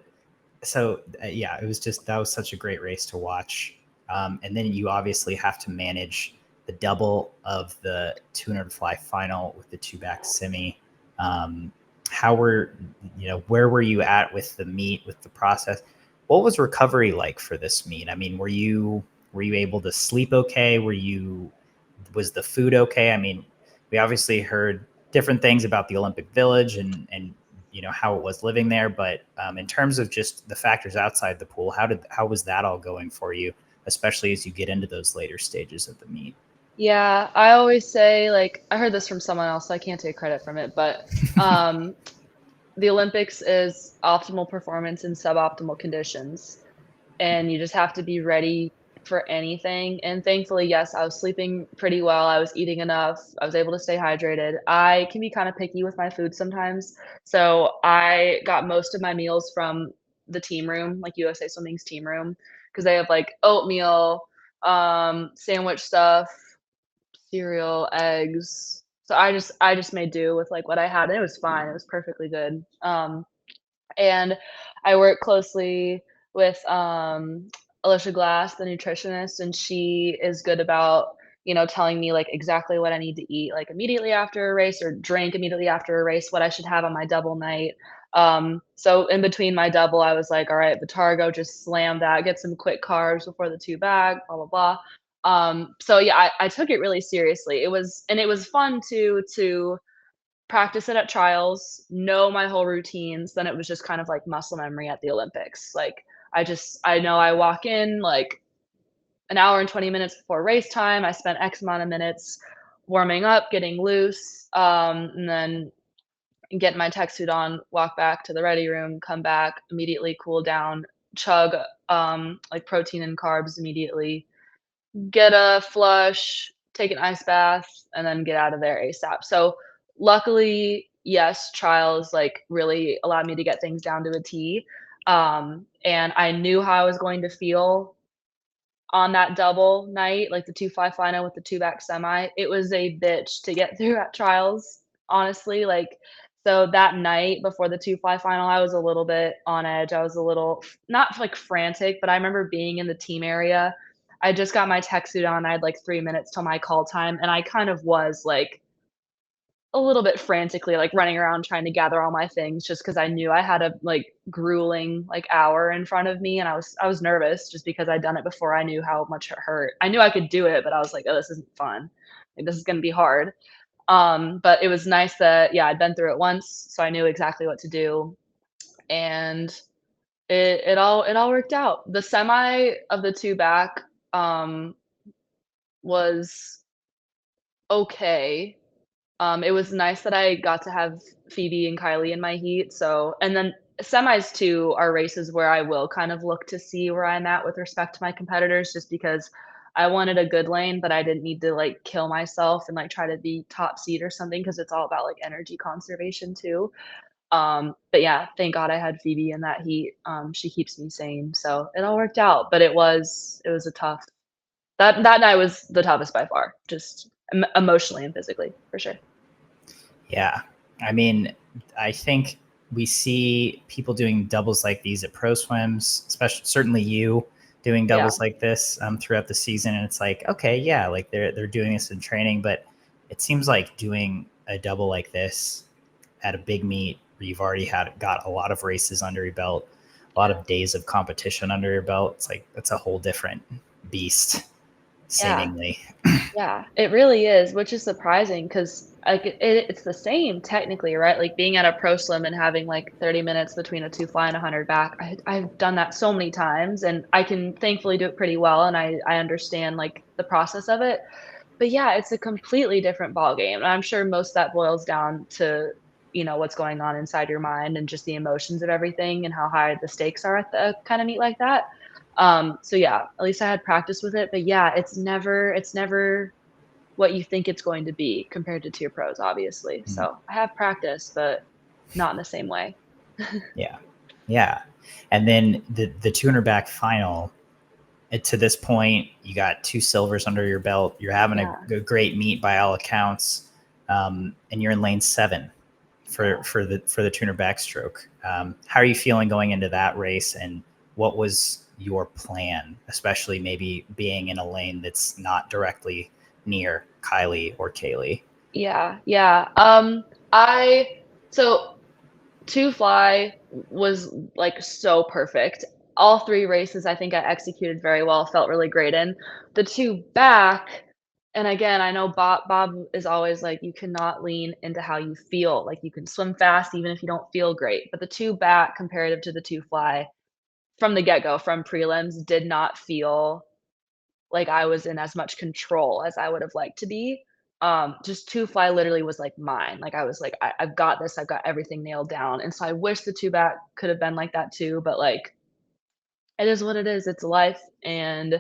so yeah, it was just, that was such a great race to watch. And then you obviously have to manage the double of the 200 fly final with the two back semi. How were, where were you at with the meet, with the process? What was recovery like for this meet? I mean, were you able to sleep okay? Was the food okay? I mean, we obviously heard different things about the Olympic Village and how it was living there, but in terms of just the factors outside the pool, how was that all going for you, especially as you get into those later stages of the meet? Yeah, I always say, like, I heard this from someone else, so I can't take credit from it, but um, the Olympics is optimal performance in suboptimal conditions, and you just have to be ready for anything. And thankfully, yes, I was sleeping pretty well. I was eating enough. I was able to stay hydrated. I can be kind of picky with my food sometimes. So I got most of my meals from the team room, like USA Swimming's team room, because they have like oatmeal, sandwich stuff, cereal, eggs. So I just made do with like what I had, and it was fine. It was perfectly good. And I work closely with Alicia Glass, the nutritionist, and she is good about, telling me like exactly what I need to eat, like immediately after a race or drink immediately after a race, what I should have on my double night. So in between my double, I was like, all right, Vitargo, just slam that, get some quick carbs before the two bag, blah, blah, blah. So yeah, I took it really seriously. It was fun to practice it at trials, know my whole routines, then it was just kind of like muscle memory at the Olympics. Like I know I walk in like an hour and 20 minutes before race time. I spent X amount of minutes warming up, getting loose, and then get my tech suit on, walk back to the ready room, come back, immediately cool down, chug like protein and carbs immediately, get a flush, take an ice bath, and then get out of there ASAP. So luckily, yes, trials like really allowed me to get things down to a T. And I knew how I was going to feel on that double night, like the 2-5 final with the two back semi. It was a bitch to get through at trials, honestly. Like, so that night before the 2-5 final, I was a little bit on edge. I was a little not like frantic, but I remember being in the team area. I just got my tech suit on. I had like 3 minutes till my call time, and I kind of was like a little bit frantically, like, running around trying to gather all my things just because I knew I had a, like, grueling, like, hour in front of me, and I was nervous just because I'd done it before. I knew how much it hurt. I knew I could do it, but I was like, "Oh, this isn't fun. Like, this is gonna be hard." But it was nice that, yeah, I'd been through it once, so I knew exactly what to do, and it all worked out. The semi of the 2 back, was okay. It was nice that I got to have Phoebe and Kylie in my heat, so and then semis too are races where I will kind of look to see where I'm at with respect to my competitors just because I wanted a good lane, but I didn't need to, like, kill myself and, like, try to be top seed or something because it's all about, like, energy conservation too. But yeah, thank God I had Phoebe in that heat. She keeps me sane, so it all worked out, but it was a tough that night was the toughest by far, just emotionally and physically, for sure. Yeah. I mean, I think we see people doing doubles like these at pro swims, especially certainly you doing Yeah. doubles like this throughout the season. And it's like, okay, yeah, like they're doing this in training, but it seems like doing a double like this at a big meet where you've already got a lot of races under your belt, a lot of days of competition under your belt. It's like, it's a whole different beast, Yeah. seemingly. Yeah, it really is, which is surprising because like it's the same technically, right? Like being at a pro swim and having like 30 minutes between a two fly and 100 back. I've done that so many times and I can thankfully do it pretty well and I understand like the process of it. But yeah, it's a completely different ball game. And I'm sure most of that boils down to, what's going on inside your mind and just the emotions of everything and how high the stakes are at the kind of meet like that. So yeah, at least I had practice with it. But yeah, it's never what you think it's going to be compared to tier pros, obviously. Mhm. So I have practice, but not in the same way. Yeah. Yeah. And then the 200 back final, to this point, you got 2 silvers under your belt. You're having a great meet by all accounts, and you're in lane 7 for the tuner backstroke. How are you feeling going into that race, and what was your plan, especially maybe being in a lane that's not directly near Kylie or Kaylee? Yeah. So 2 fly was like so perfect. All 3 races I think I executed very well, felt really great in. The 2 back, and again, I know Bob is always like, "You cannot lean into how you feel." Like, you can swim fast even if you don't feel great. But the 2 back comparative to the 2 fly, from the get-go, from prelims, did not feel like I was in as much control as I would have liked to be. Just 2 fly literally was like mine. Like, I was like, I've got this. I've got everything nailed down." And so I wish the 2 back could have been like that too, but, like, it is what it is. It's life, and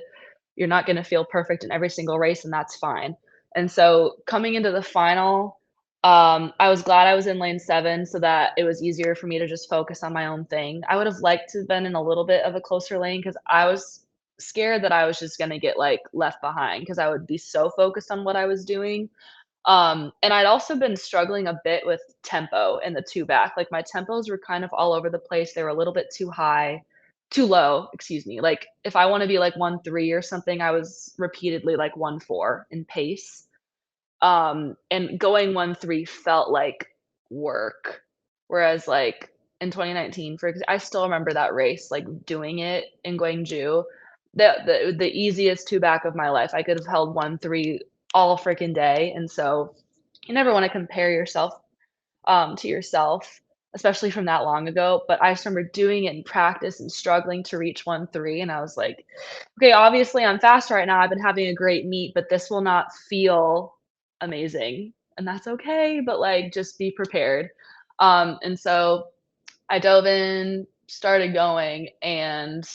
you're not gonna feel perfect in every single race, and that's fine. And so coming into the final, I was glad I was in lane 7 so that it was easier for me to just focus on my own thing. I would have liked to have been in a little bit of a closer lane because I was scared that I was just gonna get, like, left behind because I would be so focused on what I was doing. And I'd also been struggling a bit with tempo in the 2 back. Like, my tempos were kind of all over the place. They were a little bit too low, excuse me. Like, if I wanna be like 1-3 or something, I was repeatedly like 1-4 in pace. And going 1-3 felt like work. Whereas, like, in 2019, I still remember that race, like, doing it in Gwangju. The easiest 2 back of my life. I could have held 1-3 all freaking day, and so you never wanna compare yourself, to yourself, especially from that long ago, but I just remember doing it in practice and struggling to reach 1-3, and I was like, "Okay, obviously I'm fast right now, I've been having a great meet, but this will not feel amazing, and that's okay, but, like, just be prepared." And so I dove in, started going, and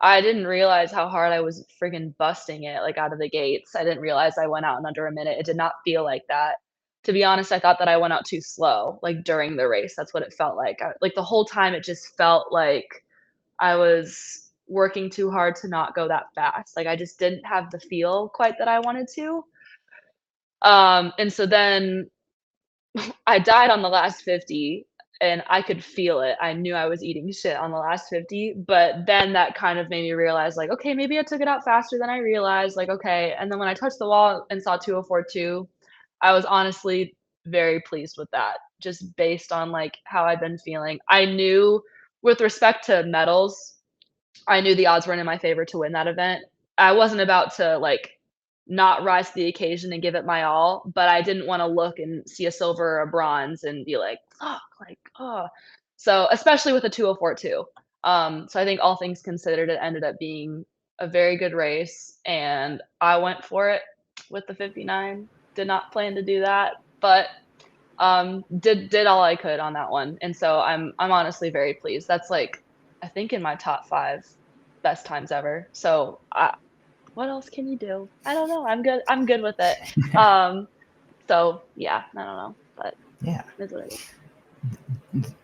I didn't realize how hard I was friggin' busting it, like, out of the gates. I didn't realize I went out in under a minute. It did not feel like that. To be honest, I thought that I went out too slow, like, during the race. That's what it felt like. Like, the whole time, it just felt like I was working too hard to not go that fast. Like, I just didn't have the feel quite that I wanted to. And so then I died on the last 50, and I could feel it. I knew I was eating shit on the last 50, but then that kind of made me realize, like, "Okay, maybe I took it out faster than I realized." Like, "Okay." And then when I touched the wall and saw 2:04.2, I was honestly very pleased with that, just based on, like, how I'd been feeling. I knew with respect to medals, I knew the odds weren't in my favor to win that event. I wasn't about to, like, not rise to the occasion and give it my all, but I didn't wanna look and see a silver or a bronze and be like, "Fuck," like, "Oh." So, especially with a 2:04.2. So I think all things considered, it ended up being a very good race, and I went for it with the 59. Did not plan to do that, but, did all I could on that one, and so I'm honestly very pleased. That's, like, I think in my top 5 best times ever. So, what else can you do? I don't know. I'm good with it. Um, so yeah, I don't know, but Yeah. it's what it is.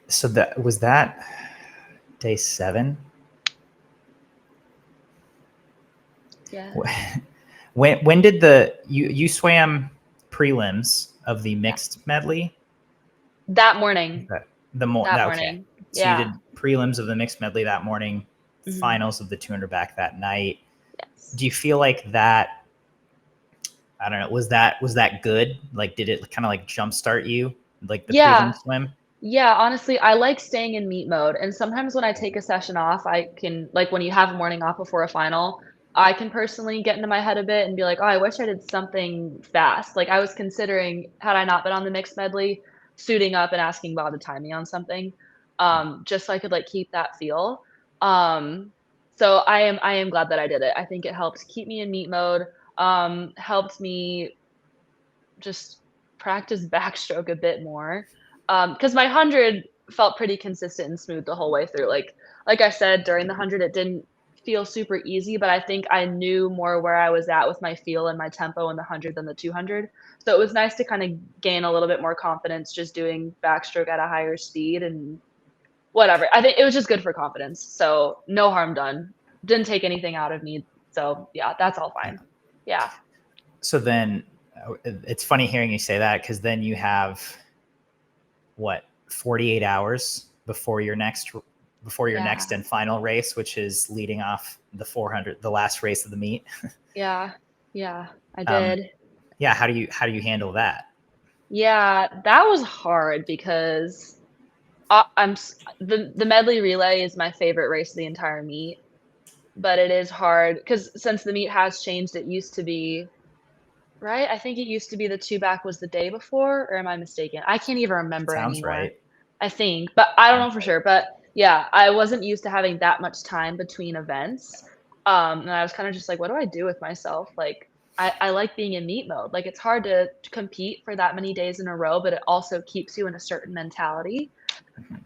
So that day 7? Yeah. When did you swam prelims of the mixed medley? That morning. Okay. That Okay. morning. So you Yeah. did prelims of the mixed medley that morning, Mhm. finals of the 200 back that night. Yes. Do you feel like that? I don't know. Was that good? Like, did it kind of like jumpstart you, like the Yeah. prelim swim? Yeah, honestly, I like staying in meet mode, and sometimes when I take a session off, I can like, when you have a morning off before a final, I can personally get into my head a bit and be like, "Oh, I wish I did something fast." Like, I was considering, had I not been on the mixed medley, suiting up and asking Bob to time me on something, just so I could, like, keep that feel. Um, so I am glad that I did it. I think it helped keep me in meet mode, helped me just practice backstroke a bit more. Because my 100 felt pretty consistent and smooth the whole way through. Like I said, during the 100, it didn't feel super easy, but I think I knew more where I was at with my feel and my tempo in the 100 than the 200. So it was nice to kind of gain a little bit more confidence just doing backstroke at a higher speed and whatever. I think it was just good for confidence. So no harm done. didn't take anything out of me. So yeah, that's all Yeah. fine. Yeah. So then it's funny hearing you say that, because then you have what, 48 hours before your next Yeah. and final race, which is leading off the 400, the last race of the meet. Yeah. Yeah. I Um, did. yeah. How do you handle that? Yeah, that was hard because the medley relay is my favorite race of the entire meet, but it is hard because since the meet has changed, it used to be right. I think it used to be the two back was the day before, or am I mistaken? I can't even remember Sounds anymore. right. I think, but I don't know Sounds for right. sure. But yeah, I wasn't used to having that much time between events. And I was kind of just like, what do I do with myself? Like, I like being in meet mode. Like, it's hard to compete for that many days in a row, but it also keeps you in a certain mentality.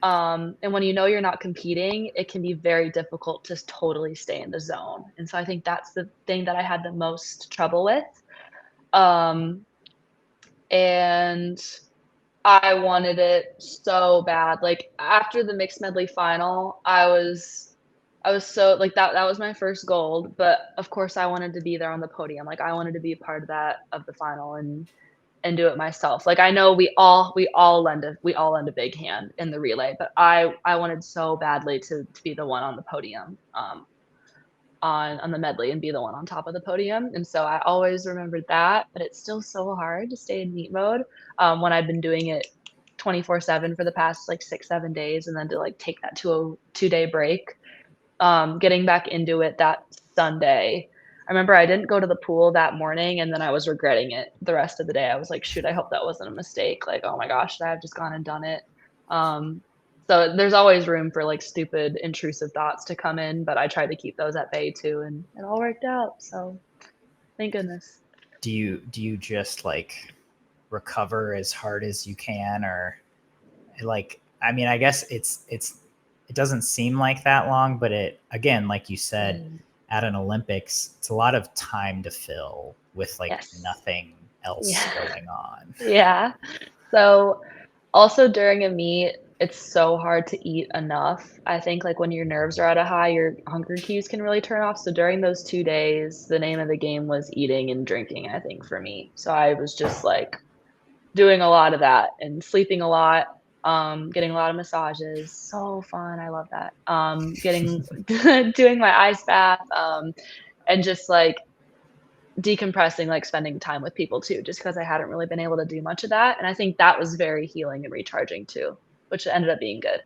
Mhm. And when you know you're not competing, it can be very difficult to totally stay in the zone. And so I think that's the thing that I had the most trouble with. Um, and I wanted it so bad. Like, after the mixed medley final, I was so like, that was my first gold, but of course I wanted to be there on the podium. Like, I wanted to be a part of that of the final and do it myself. Like, I know we all lend a big hand in the relay, but I wanted so badly to be the one on the podium, on the medley and be the one on top of the podium, and so I always remembered that, but it's still so hard to stay in meet mode, when I've been doing it 24/7 for the past, like, 6, 7 days, and then to, like, take that to a two-day break. Getting back into it that Sunday, I remember I didn't go to the pool that morning, and then I was regretting it the rest of the day. I was like, "Shoot, I hope that wasn't a mistake." Like, "Oh my gosh, should I have just gone and done it?" Um, so there's always room for, like, stupid, intrusive thoughts to come in, but I tried to keep those at bay too, and it all worked out, so thank goodness. Do you just like recover as hard as you can, or like, I mean, I guess it doesn't seem like that long, but it, again, like you said, Mm. at an Olympics, it's a lot of time to fill with like Yes. nothing else Yeah. going on. Yeah. So also, during a meet, it's so hard to eat enough. I think, like, when your nerves are at a high, your hunger cues can really turn off, so during those 2 days, the name of the game was eating and drinking, I think, for me. So I was just, like, doing a lot of that and sleeping a lot, getting a lot of massages. So fun, I love that. Getting doing my ice bath, and just, like, decompressing, like, spending time with people too, just because I hadn't really been able to do much of that, and I think that was very healing and recharging too, which ended up being good.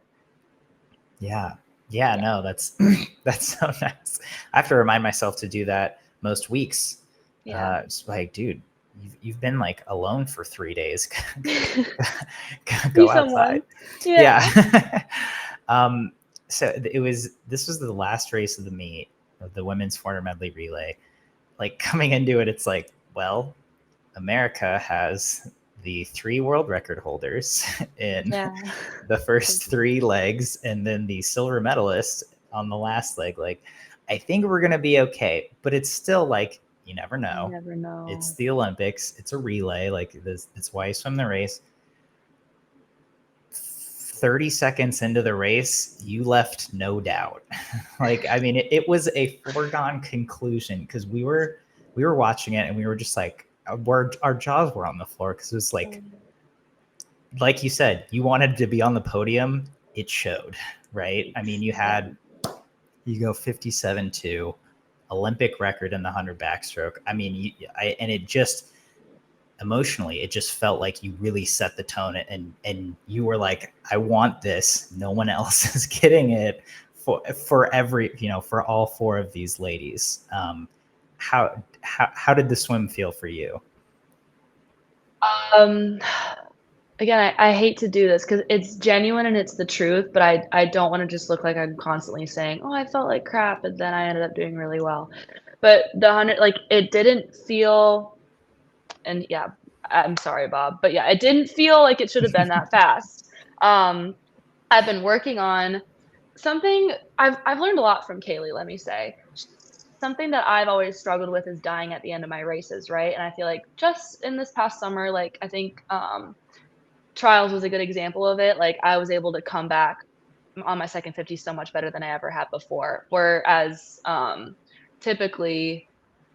Yeah. Yeah, Yeah. no, that's that's so nice. I have to remind myself to do that most weeks. Yeah. It's like, dude, you've been like alone for 3 days. Be Go someone. outside. Yeah. Yeah. um, so this was the last race of the meet of the women's 400 medley relay. Like, coming into it, it's like, well, America has the 3 world record holders in Yeah. the first 3 legs, and then the silver medalist on the last leg. Like, I think we're going to be okay, but it's still like, you never You know. never It's know. the Olympics. It's a relay. Like, that's why you swim the race. 30 seconds into the race, you left no doubt. Like, I mean, it was a foregone conclusion, because we were watching it and we were just like, our jaws were on the floor, because it was like you said, you wanted to be on the podium. It showed, right? I mean, Yeah. you go 57-2, Olympic record in the 100 backstroke. I mean, and it just, emotionally, it just felt like you really set the tone, and you were like, I want this. No one else is getting it, for every, for all 4 of these ladies. How did the swim feel for you? Um, again, I hate to do this because it's genuine and it's the truth, but I don't wanna just look like I'm constantly saying, "Oh, I felt like crap," and then I ended up doing really well. But the 100, like, it didn't feel, and yeah, I'm sorry, Bob, but yeah, it didn't feel like it should have been that fast. Um, I've been working on something. I've learned a lot from Kaylee, let me say. Something that I've always struggled with is dying at the end of my races, right? And I feel like just in this past summer, like, I think, trials was a good example of it. Like, I was able to come back on my second 50 so much better than I ever have before. Whereas typically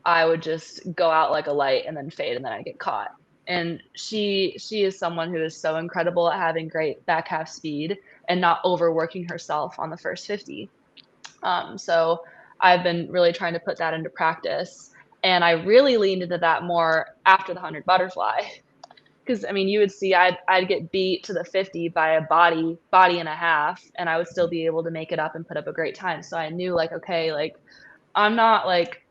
I would just go out like a light and then fade and then I get caught. And she is someone who is so incredible at having great back half speed and not overworking herself on the first 50. So I've been really trying to put that into practice. And I really leaned into that more after the 100 butterfly. Because I mean, you would see I'd get beat to the 50 by a body and a half, and I would still be able to make it up and put up a great time. So I knew like, okay, I'm not like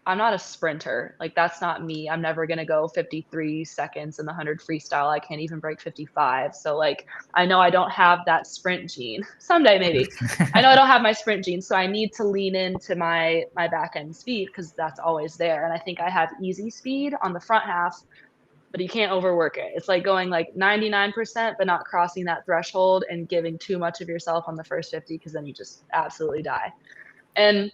I'm not a sprinter. Like that's not me. I'm never gonna go 53 seconds in the 100 freestyle. I can't even break 55. So like I know I don't have that sprint gene. Someday maybe. I know I don't have my sprint gene, so I need to lean into my back end speed because that's always there. And I think I have easy speed on the front half, but you can't overwork it. It's like going like 99%, but not crossing that threshold and giving too much of yourself on the first 50 because then you just absolutely die. And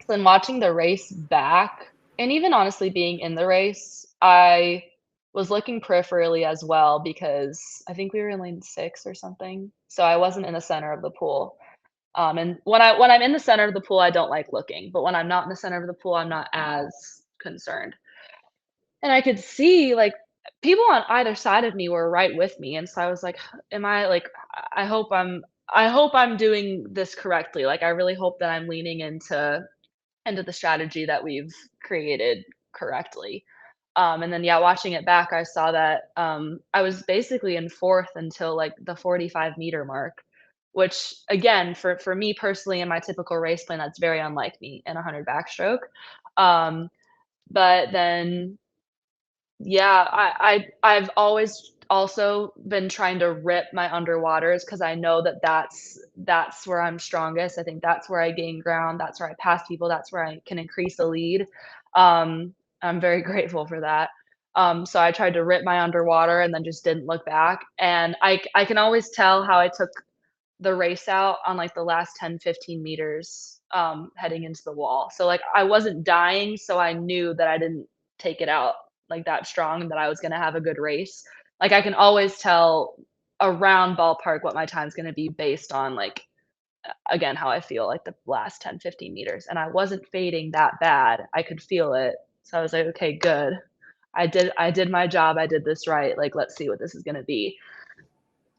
then watching the race back, and even honestly being in the race, I was looking peripherally as well because I think we were in lane 6 or something. So I wasn't in the center of the pool. And when I'm in the center of the pool, I don't like looking. But when I'm not in the center of the pool, I'm not as concerned. And I could see, like, people on either side of me were right with me, and so I was like, "Am I like, I hope I'm doing this correctly." Like, I really hope that I'm leaning into the strategy that we've created correctly. And then, yeah, watching it back, I saw that, I was basically in 4th until, like, the 45-meter mark, which, again, for me personally in my typical race plan, that's very unlike me in a 100 backstroke. Um, but then yeah, I've always also been trying to rip my underwaters because I know that that's where I'm strongest. I think that's where I gain ground, that's where I pass people, that's where I can increase the lead. I'm very grateful for that. So I tried to rip my underwater and then just didn't look back, and I can always tell how I took the race out on, like, the last 10, 15 meters, heading into the wall. So, like, I wasn't dying, so I knew that I didn't take it out, like, that strong and that I was gonna have a good race. Like, I can always tell around ballpark what my time's gonna be based on, like, again, how I feel, like, the last 10, 15 meters, and I wasn't fading that bad. I could feel it. So I was like, "Okay, good. I did my job. I did this right. Like, let's see what this is gonna be."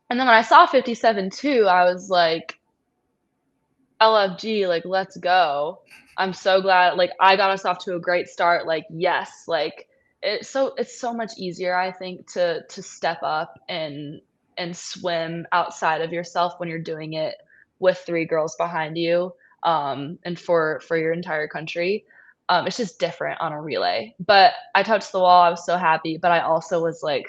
And then when I saw 57.2, I was like, LFG, like, let's go. I'm so glad, like, I got us off to a great start, like, yes, like, it's so much easier, I think, to step up and swim outside of yourself when you're doing it with 3 girls behind you, and for your entire country. It's just different on a relay. But I touched the wall, I was so happy, but I also was like,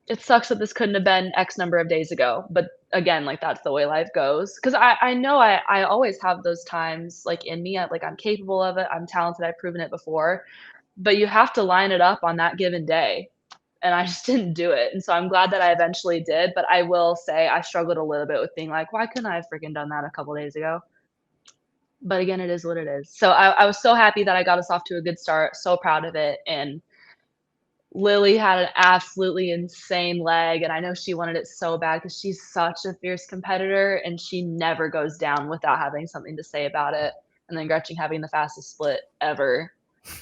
it sucks that this couldn't have been X number of days ago, but again, like, that's the way life goes. 'Cause I know I always have those times, like, in me, like, I'm capable of it, I'm talented, I've proven it before, but you have to line it up on that given day, and I just didn't do it, and so I'm glad that I eventually did, but I will say I struggled a little bit with being like, "Why couldn't I have freaking done that a couple days ago?" But again, it is what it is. So I was so happy that I got us off to a good start, so proud of it, and Lily had an absolutely insane leg, and I know she wanted it so bad because she's such a fierce competitor, and she never goes down without having something to say about it. And then Gretchen having the fastest split ever,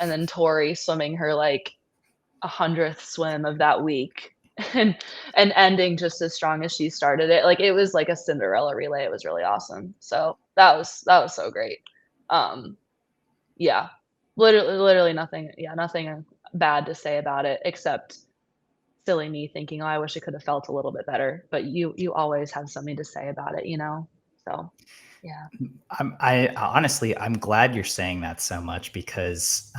and then Tori swimming her, like, 100th swim of that week, and ending just as strong as she started it. Like, it was like a Cinderella relay. It was really awesome. So that was so great. Um, yeah. Literally nothing, yeah, nothing bad to say about it except silly me thinking, "Oh, I wish I could have felt a little bit better," but you always have something to say about it, you know? So, yeah. I honestly, I'm glad you're saying that so much because,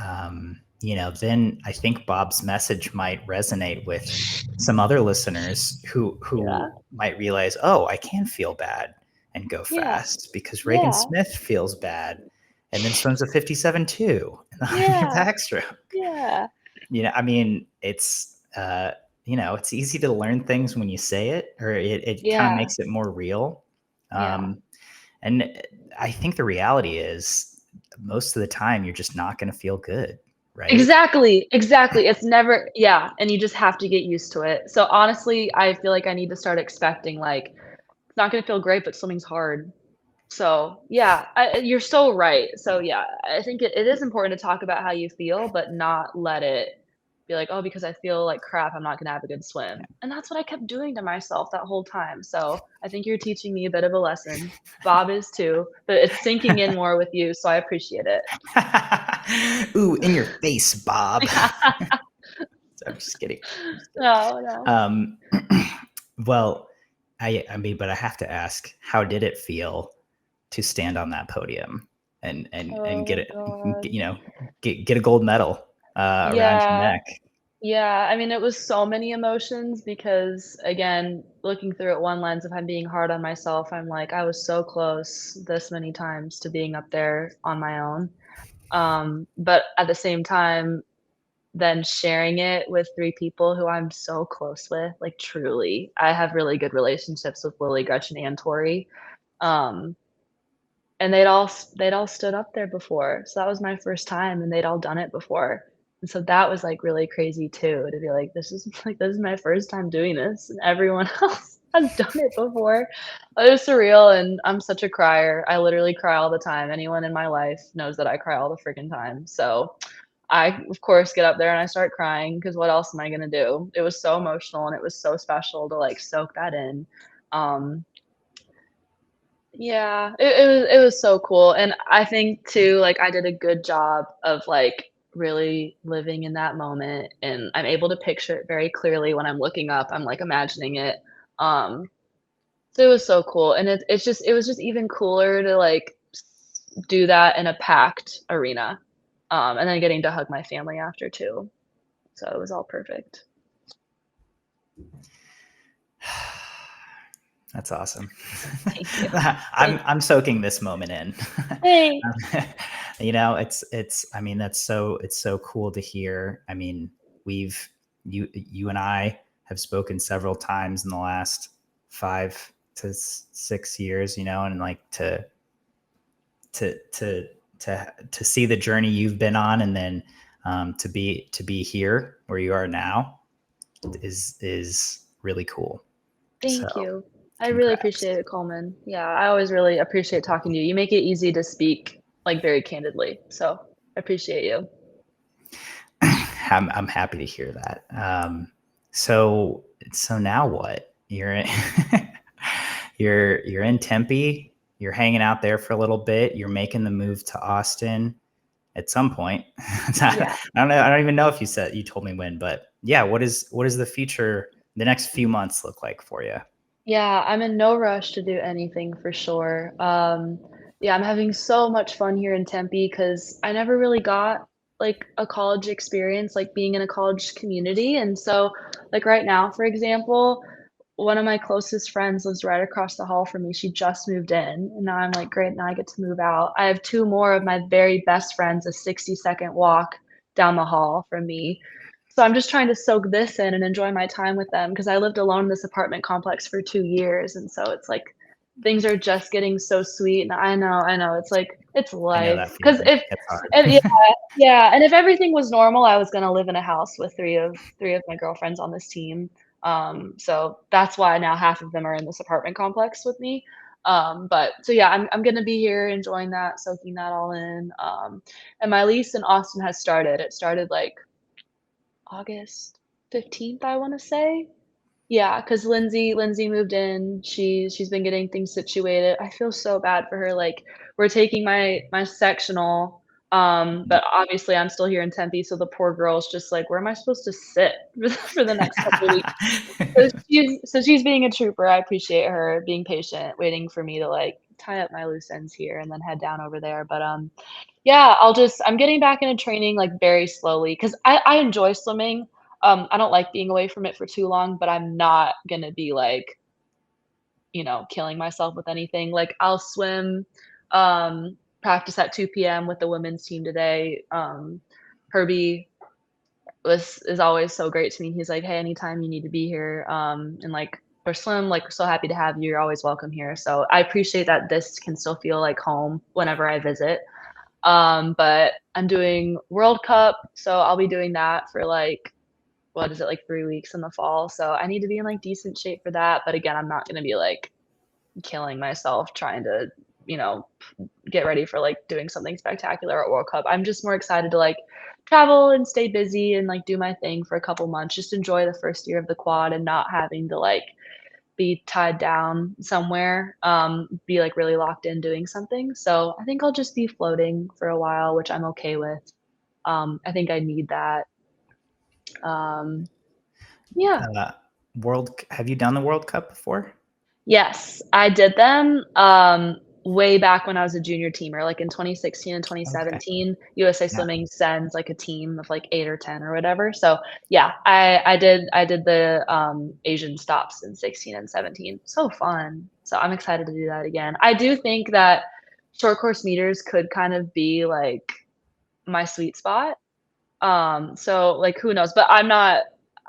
then I think Bob's message might resonate with some other listeners who Yeah. might realize, oh, I can feel bad and go Yeah. fast because Regan Yeah. Smith feels bad and then swims a 57 too in the 100 Yeah. backstroke. Yeah. I mean, it's easy to learn things when you say it, or it kind of Yeah. makes it more real. Yeah. And I think the reality is most of the time you're just not going to feel good, right? Exactly, exactly. It's never yeah, and you just have to get used to it. So, honestly, I feel like I need to start expecting, like, It's not gonna feel great, but swimming's hard. So, yeah, you're so right. So, yeah, I think it is important to talk about how you feel, but not let it be like, "Oh, because I feel like crap, I'm not gonna have a good swim." And that's what I kept doing to myself that whole time. So, I think you're teaching me a bit of a lesson. Bob is too, but it's sinking in more with you, so I appreciate it. Ooh, in your face, Bob. Yeah. So I'm just kidding. I'm just kidding. No, no. Well, I mean, but I have to ask, how did it feel to stand on that podium and get Oh it, god. get a gold medal around your Yeah. neck? Yeah, I mean, it was so many emotions because, again, looking through it one lens, if I'm being hard on myself, I'm like, I was so close this many times to being up there on my own. But at the same time, then sharing it with 3 people who I'm so close with, like, truly. I have really good relationships with Lily, Gretchen, and Tori. Um, and they'd all stood up there before, so that was my first time, and they'd all done it before, and so that was, like, really crazy too, to be like, this is my first time doing this, and everyone else has done it before." It was surreal, and I'm such a crier. I literally cry all the time. Anyone in my life knows that I cry all the freaking time, so I, of course, get up there and I start crying because what else am I gonna do? It was so emotional, and it was so special to, like, soak that in. Um, yeah, it was so cool, and I think too, like, I did a good job of, like, really living in that moment, and I'm able to picture it very clearly when I'm looking up, I'm, like, imagining it, um, so it was so cool, and it was just even cooler to, like, do that in a packed arena, and then getting to hug my family after too, so it was all perfect. That's awesome. Thank you. Thank I'm soaking this moment in. thanks. It's I mean it's so cool to hear. I mean, you and I have spoken several times in the last 5 to 6 years, and like to to to see the journey you've been on, and then to be here where you are now is really cool. So Thank you. I really appreciate congrats. it, Coleman. Yeah, I always really appreciate talking to you. You make it easy to speak, like, very candidly, so I appreciate you. I'm happy to hear that. So now what? You're in, you're in Tempe. You're hanging out there for a little bit. You're making the move to Austin at some point. I Yeah. don't know. I don't even know if you told me when, but yeah. What is the future? The next few months look like for you? Yeah, I'm in no rush to do anything for sure. Yeah, I'm having so much fun here in Tempe because I never really got like a college experience, like being in a college community. And so, like right now, for example, one of my closest friends lives right across the hall from me. She just moved in, and now I'm like, great, now I get to move out. I have two more of my very best friends, a 60-second walk down the hall from me. So I'm just trying to soak this in and enjoy my time with them because I lived alone in this apartment complex for 2 years, and so it's like things are just getting so sweet, and I know, it's like it's I know life. that Because feeling. if It's and yeah, hard. yeah, and if everything was normal, I was gonna live in a house with 3 of my girlfriends on this team. So that's why now half of them are in this apartment complex with me. But so yeah, I'm gonna be here enjoying that, soaking that all in. And my lease in Austin has started. It started like August 15th, I wanna say. Yeah, 'cause Lindsay moved in. She's been getting things situated. I feel so bad for her, like, we're taking my sectional, but obviously I'm still here in Tempe, so the poor girl's just like, "Where am I supposed to sit for the next couple weeks?" So she's being a trooper. I appreciate her being patient, waiting for me to, like, tie up my loose ends here and then head down over there, but, yeah, I'm getting back into training, like, very slowly 'cause I enjoy swimming. I don't like being away from it for too long, but I'm not gonna be, like, killing myself with anything. Like, I'll swim, practice at 2 PM with the women's team today. Herbie is always so great to me. He's like, "Hey, anytime you need to be here, and, like, or swim, like, we're so happy to have you. You're always welcome here." So I appreciate that this can still feel like home whenever I visit. But I'm doing World Cup, so I'll be doing that for, like, what is it, like 3 weeks in the fall, so I need to be in, like, decent shape for that, but again, I'm not gonna be, like, killing myself trying to, you know, get ready for, like, doing something spectacular at World Cup. I'm just more excited to, like, travel and stay busy and, like, do my thing for a couple months, just enjoy the first year of the quad and not having to, like, be tied down somewhere, be, like, really locked in doing something. So I think I'll just be floating for a while, which I'm okay with. I think I need that. Um, yeah. Have you done the World Cup before? Yes, I did them, way back when I was a junior teamer, like, in 2016 and Okay. 2017, USA Yeah. Swimming sends, like, a team of, like, 8 or 10 or whatever, so, yeah, I did the, Asian stops in 16 and 17. So fun. So I'm excited to do that again. I do think that short course meters could kind of be, like, my sweet spot. So, like, who knows? But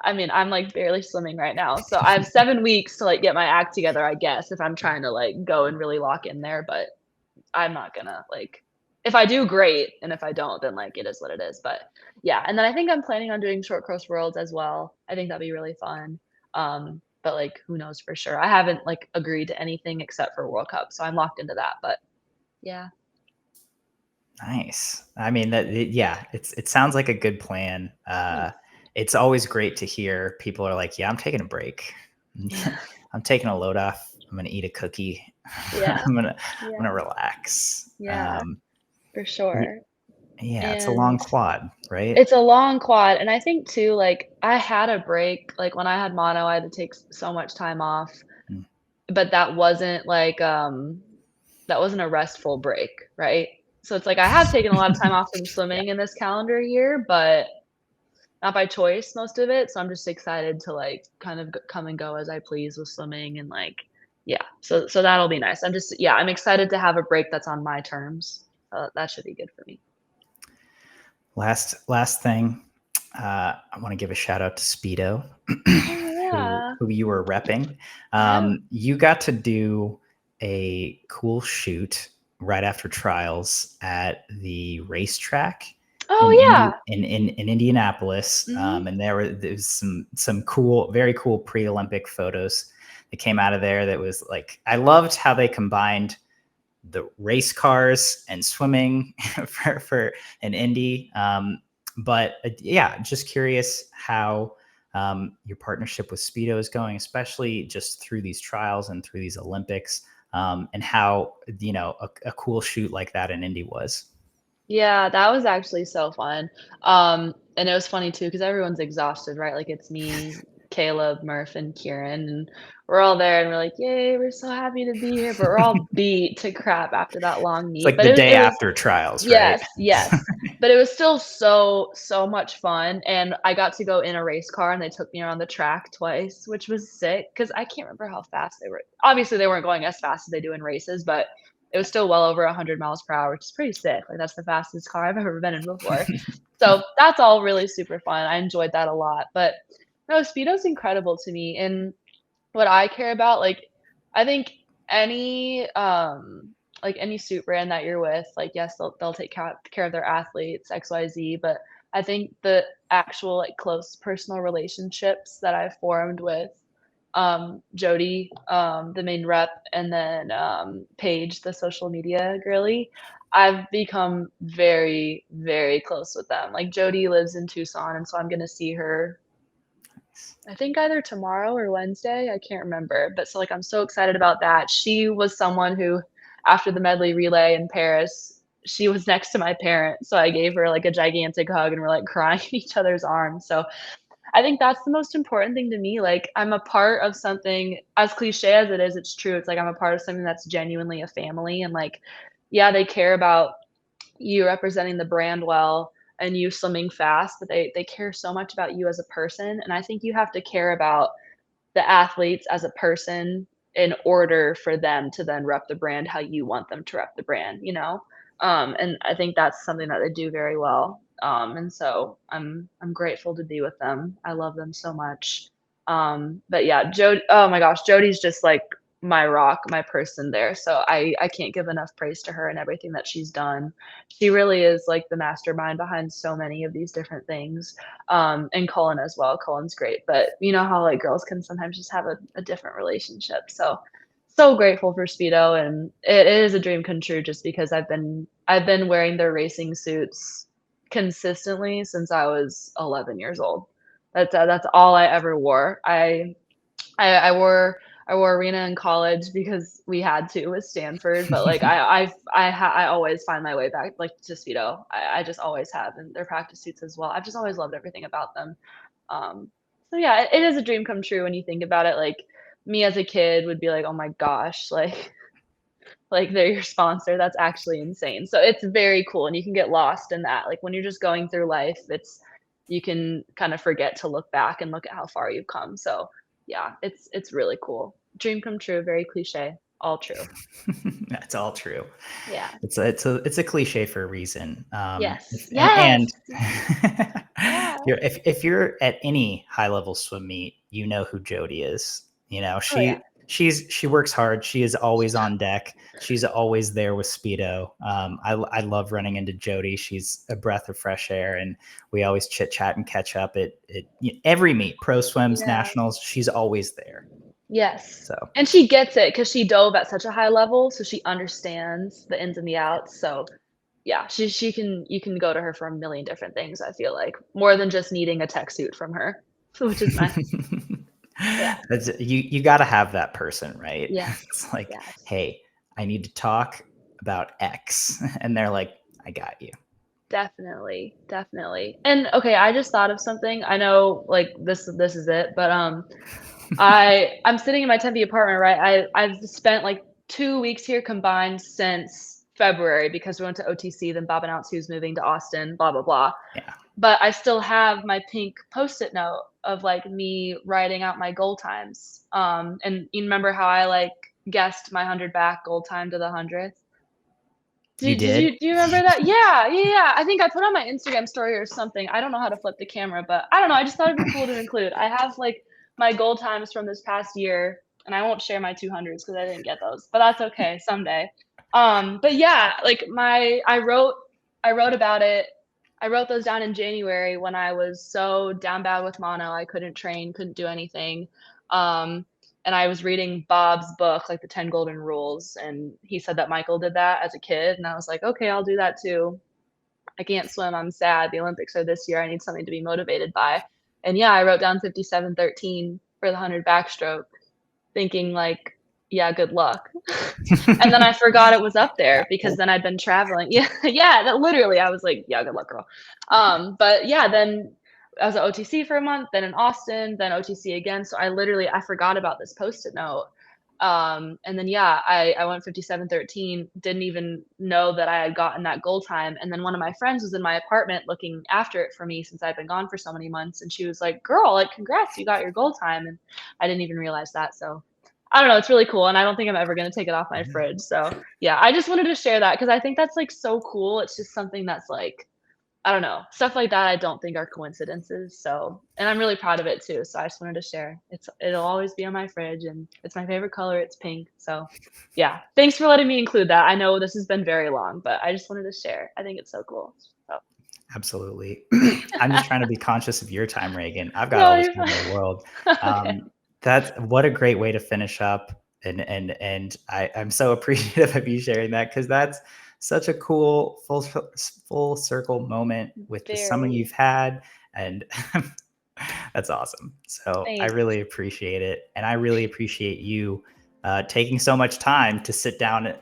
I mean, I'm, like, barely swimming right now, so I have 7 weeks to, like, get my act together, I guess, if I'm trying to, like, go and really lock in there, but I'm not gonna, like if I do, great, and if I don't, then, like, it is what it is, but, yeah, and then I think I'm planning on doing short course worlds as well. I think that'd be really fun, but, like, who knows for sure? I haven't, like, agreed to anything except for World Cup, so I'm locked into that, but yeah. Nice. I mean, yeah, it sounds like a good plan. Thanks. It's always great to hear people are like, yeah, I'm taking a break. Yeah. I'm taking a load off. I'm gonna eat a cookie. Yeah. I'm gonna Yeah. relax. Yeah, for Y- sure. yeah, it's a long And quad, right? it's a long quad, and I think too, like, I had a break, like, when I had mono, I had to take so much time off, Mm. but that wasn't a restful break, right? So it's like I have taken a lot of time off from Yeah. swimming in this calendar year, but not by choice, most of it, so I'm just excited to, like, kind of come and go as I please with swimming and, like yeah, so that'll be nice. I'm excited to have a break that's on my terms. That should be good for me. Last thing, I want to give a shout out to Speedo, Oh, who yeah. you were repping. Yeah. You got to do a cool shoot right after trials at the racetrack Oh, in yeah. in Indianapolis, Mhm. and there's some cool, very cool pre-Olympic photos that came out of there. That was like, I loved how they combined the race cars and swimming for an Indy. But yeah, just curious how your partnership with Speedo is going, especially just through these trials and through these Olympics, and how a cool shoot like that in Indy was. Yeah, that was actually so fun. And it was funny too because everyone's exhausted, right? Like, it's me, Caleb, Murph, and Kieran, and we're all there, and we're like, "Yay, we're so happy to be here," but we're all beat to crap after that long It's meet. like But the day it was after trials, right? yes, yes. But it was still so much fun, and I got to go in a race car, and they took me around the track twice, which was sick because I can't remember how fast they were. Obviously, they weren't going as fast as they do in races, but it was still well over 100 miles per hour, which is pretty sick. Like, that's the fastest car I've ever been in before. So, that's all really super fun. I enjoyed that a lot, but no, Speedo's incredible to me, and what I care about, like, I think any, any suit brand that you're with, like, yes, they'll take care of their athletes, XYZ, but I think the actual, like, close personal relationships that I've formed with, Jody, the main rep, and then, Paige, the social media girly, I've become very, very close with them. Like, Jody lives in Tucson, and so I'm gonna see her I think either tomorrow or Wednesday, I can't remember, but so, like, I'm so excited about that. She was someone who, after the medley relay in Paris, she was next to my parents, so I gave her, like, a gigantic hug, and we're, like, crying in each other's arms, so I think that's the most important thing to me, like, I'm a part of something as cliche as it is, it's true, it's like I'm a part of something that's genuinely a family, and, like, yeah, they care about you representing the brand well and you swimming fast, but they care so much about you as a person, and I think you have to care about the athletes as a person in order for them to then rep the brand how you want them to rep the brand, you know? And I think that's something that they do very well. And so I'm grateful to be with them. I love them so much. But yeah, oh my gosh, Jody's just like my rock, my person there. So I can't give enough praise to her and everything that she's done. She really is like the mastermind behind so many of these different things. And Cullen as well. Cullen's great, but you know how like girls can sometimes just have a different relationship. So so grateful for Speedo, and it is a dream come true just because I've been wearing their racing suits consistently since I was 11 years old. That's all I ever wore. I wore Arena in college because we had to with Stanford, but, like, I always find my way back, like, to Speedo. I just always have, and their practice suits as well. I've just always loved everything about them. Um, so yeah, it is a dream come true when you think about it, like, me as a kid would be like, "Oh my gosh," like, they're your sponsor, that's actually insane. So it's very cool, and you can get lost in that, like, when you're just going through life, you can kind of forget to look back and look at how far you've come. So, yeah, it's really cool. Dream come true, very cliche, all true. That's all true. Yeah. It's a cliche for a reason. Yes. And Yes. Yeah. if you're at any high level swim meet, you know who Jody is. You know, Oh, yeah. she works hard. She is always on deck. She's always there with Speedo. I love running into Jody. She's a breath of fresh air, and we always chit chat and catch up at every meet, pro swims, Yeah. nationals. She's always there. Yes. So And she gets it because she dove at such a high level, so she understands the ins and the outs. So, yeah, she can you can go to her for a million different things, I feel like, more than just needing a tech suit from her, which is nice. Yeah. You got to have that person, right? Yes. It's like, Yes. hey, I need to talk about X, and they're like, I got you. Definitely, definitely. And, okay, I just thought of something. I know, like, this is it, but, I'm sitting in my Tempe apartment, right? I've spent, like, 2 weeks here combined since February because we went to OTC, then Bob announced he was moving to Austin, blah, blah, blah. Yeah. But I still have my pink Post-it note of, like, me writing out my goal times. And you remember how I, like, guessed my 100 back goal time to the 100th? You Did did? you do you remember that? Yeah, yeah, yeah. I think I put on my Instagram story or something. I don't know how to flip the camera, but I don't know, I just thought it'd be cool to include. I have, like, my goal times from this past year, and I won't share my 200s because I didn't get those, but that's okay, someday. But yeah, like, I wrote about it. I wrote those down in January when I was so down bad with mono, I couldn't train, couldn't do anything. Um, and I was reading Bob's book, like the 10 Golden Rules, and he said that Michael did that as a kid, and I was like, "Okay, I'll do that too. I can't swim, I'm sad, the Olympics are this year, I need something to be motivated by." And yeah, I wrote down 57:13 for the 100 backstroke, thinking like, "Yeah, good luck." And then I forgot it was up there because then I'd been traveling. Yeah, yeah, that literally, I was like, "Yeah, good luck, girl." But yeah, then I was at OTC for a month, then in Austin, then OTC again, so I forgot about this Post-it note. And then, yeah, I went 57:13, didn't even know that I had gotten that goal time, and then one of my friends was in my apartment looking after it for me since I'd been gone for so many months, and she was like, "Girl, like, congrats, you got your goal time," and I didn't even realize that, so I don't know, it's really cool, and I don't think I'm ever gonna take it off my fridge, so, yeah, I just wanted to share that because I think that's, like, so cool. It's just something that's, like, I don't know, stuff like that I don't think are coincidences, so and I'm really proud of it too, so I just wanted to share. It'll always be on my fridge, and it's my favorite color, it's pink, so, yeah. Thanks for letting me include that. I know this has been very long, but I just wanted to share. I think it's so cool, so. Absolutely. I'm just trying to be conscious of your time, Reagan. I've got No, all this you're time in the fine. world. Okay. That's what a great way to finish up. And I'm so appreciative of you sharing that because that's such a cool full circle moment with the summer Very. you've had. And that's awesome. So I Thanks. really appreciate it. And I really appreciate you taking so much time to sit down Oh, of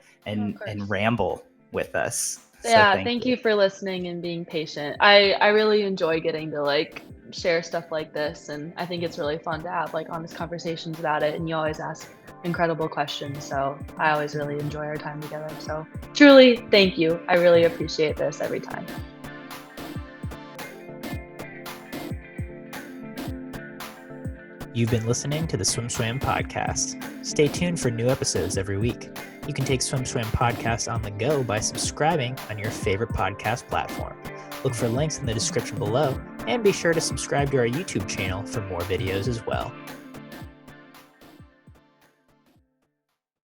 course. and ramble with us. So Yeah, thank thank you. you for listening and being patient. I really enjoy getting to, like, share stuff like this, and I think it's really fun to have, like, honest conversations about it, and you always ask incredible questions, so I always really enjoy our time together. So, truly, thank you. I really appreciate this every time. You've been listening to the Swim Swam podcast. Stay tuned for new episodes every week. You can take Swim Swam podcast on the go by subscribing on your favorite podcast platform. Look for links in the description below, and be sure to subscribe to our YouTube channel for more videos as well.